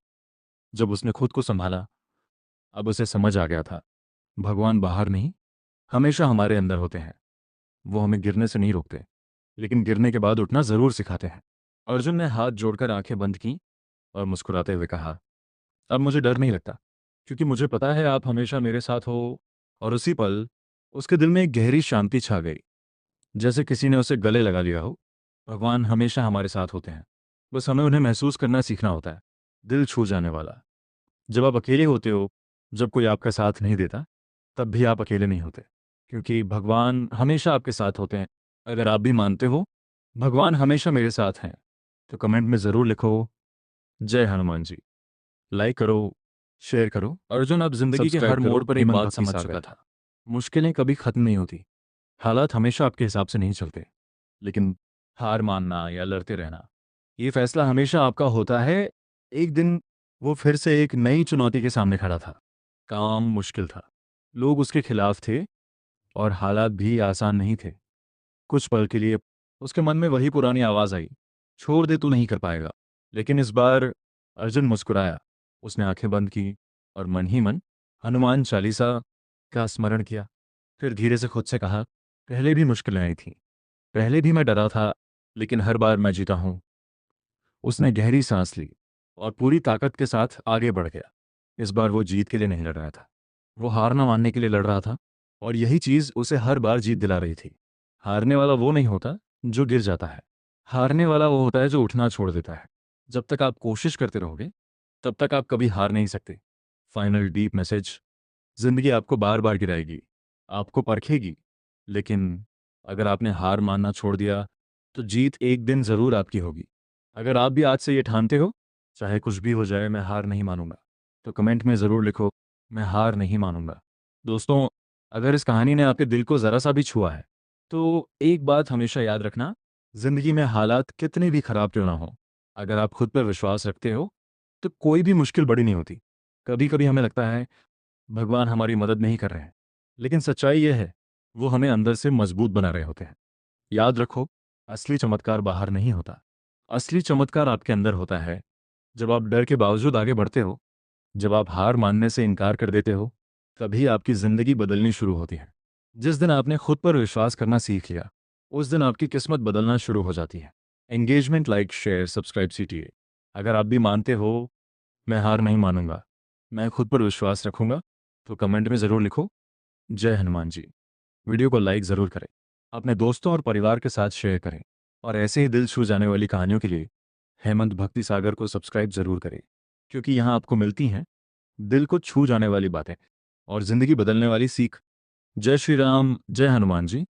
जब उसने खुद को संभाला। अब उसे समझ आ गया था, भगवान बाहर नहीं, हमेशा हमारे अंदर होते हैं। वो हमें गिरने से नहीं रोकते, लेकिन गिरने के बाद उठना जरूर सिखाते हैं। अर्जुन ने हाथ जोड़कर आंखें बंद की और मुस्कुराते हुए कहा, अब मुझे डर नहीं लगता, क्योंकि मुझे पता है आप हमेशा मेरे साथ हो। और उसी पल उसके दिल में एक गहरी शांति छा गई, जैसे किसी ने उसे गले लगा लिया हो। भगवान हमेशा हमारे साथ होते हैं, बस हमें उन्हें महसूस करना सीखना होता है। दिल छू जाने वाला। जब आप अकेले होते हो, जब कोई आपका साथ नहीं देता, तब भी आप अकेले नहीं होते, क्योंकि भगवान हमेशा आपके साथ होते हैं। अगर आप भी मानते हो भगवान हमेशा मेरे साथ हैं, तो कमेंट में ज़रूर लिखो जय हनुमान जी। लाइक करो, शेयर करो। अर्जुन अब जिंदगी के हर मोड़ पर एक बात समझ चुका था। मुश्किलें कभी खत्म नहीं होती, हालात हमेशा आपके हिसाब से नहीं चलते, लेकिन हार मानना या लड़ते रहना, ये फैसला हमेशा आपका होता है। एक दिन वो फिर से एक नई चुनौती के सामने खड़ा था। काम मुश्किल था, लोग उसके खिलाफ थे, और हालात भी आसान नहीं थे। कुछ पल के लिए उसके मन में वही पुरानी आवाज़ आई, छोड़ दे, तू नहीं कर पाएगा। लेकिन इस बार अर्जुन मुस्कुराया। उसने आंखें बंद की और मन ही मन हनुमान चालीसा का स्मरण किया। फिर धीरे से खुद से कहा, पहले भी मुश्किलें आई थीं, पहले भी मैं डरा था, लेकिन हर बार मैं जीता हूँ। उसने गहरी सांस ली और पूरी ताकत के साथ आगे बढ़ गया। इस बार वो जीत के लिए नहीं लड़ रहा था, वो हार ना मानने के लिए लड़ रहा था, और यही चीज़ उसे हर बार जीत दिला रही थी। हारने वाला वो नहीं होता जो गिर जाता है, हारने वाला वो होता है जो उठना छोड़ देता है। जब तक आप कोशिश करते रहोगे, तब तक आप कभी हार नहीं सकते। Final deep message. जिंदगी आपको बार बार गिराएगी, आपको परखेगी, लेकिन अगर आपने हार मानना छोड़ दिया, तो जीत एक दिन ज़रूर आपकी होगी। अगर आप भी आज से ये ठानते हो, चाहे कुछ भी हो जाए मैं हार नहीं मानूंगा, तो कमेंट में ज़रूर लिखो, मैं हार नहीं मानूंगा। दोस्तों, अगर इस कहानी ने आपके दिल को ज़रा सा भी छुआ है, तो एक बात हमेशा याद रखना, ज़िंदगी में हालात कितने भी ख़राब क्यों ना हो, अगर आप खुद पर विश्वास रखते हो, तो कोई भी मुश्किल बड़ी नहीं होती। कभी कभी हमें लगता है भगवान हमारी मदद नहीं कर रहे हैं, लेकिन सच्चाई यह है, वो हमें अंदर से मजबूत बना रहे होते हैं। याद रखो, असली चमत्कार बाहर नहीं होता, असली चमत्कार आपके अंदर होता है। जब आप डर के बावजूद आगे बढ़ते हो, जब आप हार मानने से इनकार कर देते हो, तभी आपकी ज़िंदगी बदलनी शुरू होती है। जिस दिन आपने खुद पर विश्वास करना सीख लिया, उस दिन आपकी किस्मत बदलना शुरू हो जाती है। Engagement, like, share, subscribe CTA. अगर आप भी मानते हो मैं हार नहीं मानूंगा, मैं खुद पर विश्वास रखूंगा, तो कमेंट में ज़रूर लिखो जय हनुमान जी। वीडियो को लाइक ज़रूर करें, अपने दोस्तों और परिवार के साथ शेयर करें, और ऐसे ही दिल छू जाने वाली कहानियों के लिए हेमंत भक्ति सागर को सब्सक्राइब ज़रूर करें, क्योंकि यहाँ आपको मिलती हैं दिल को छू जाने वाली बातें और ज़िंदगी बदलने वाली सीख। जय श्री राम, जय हनुमान जी।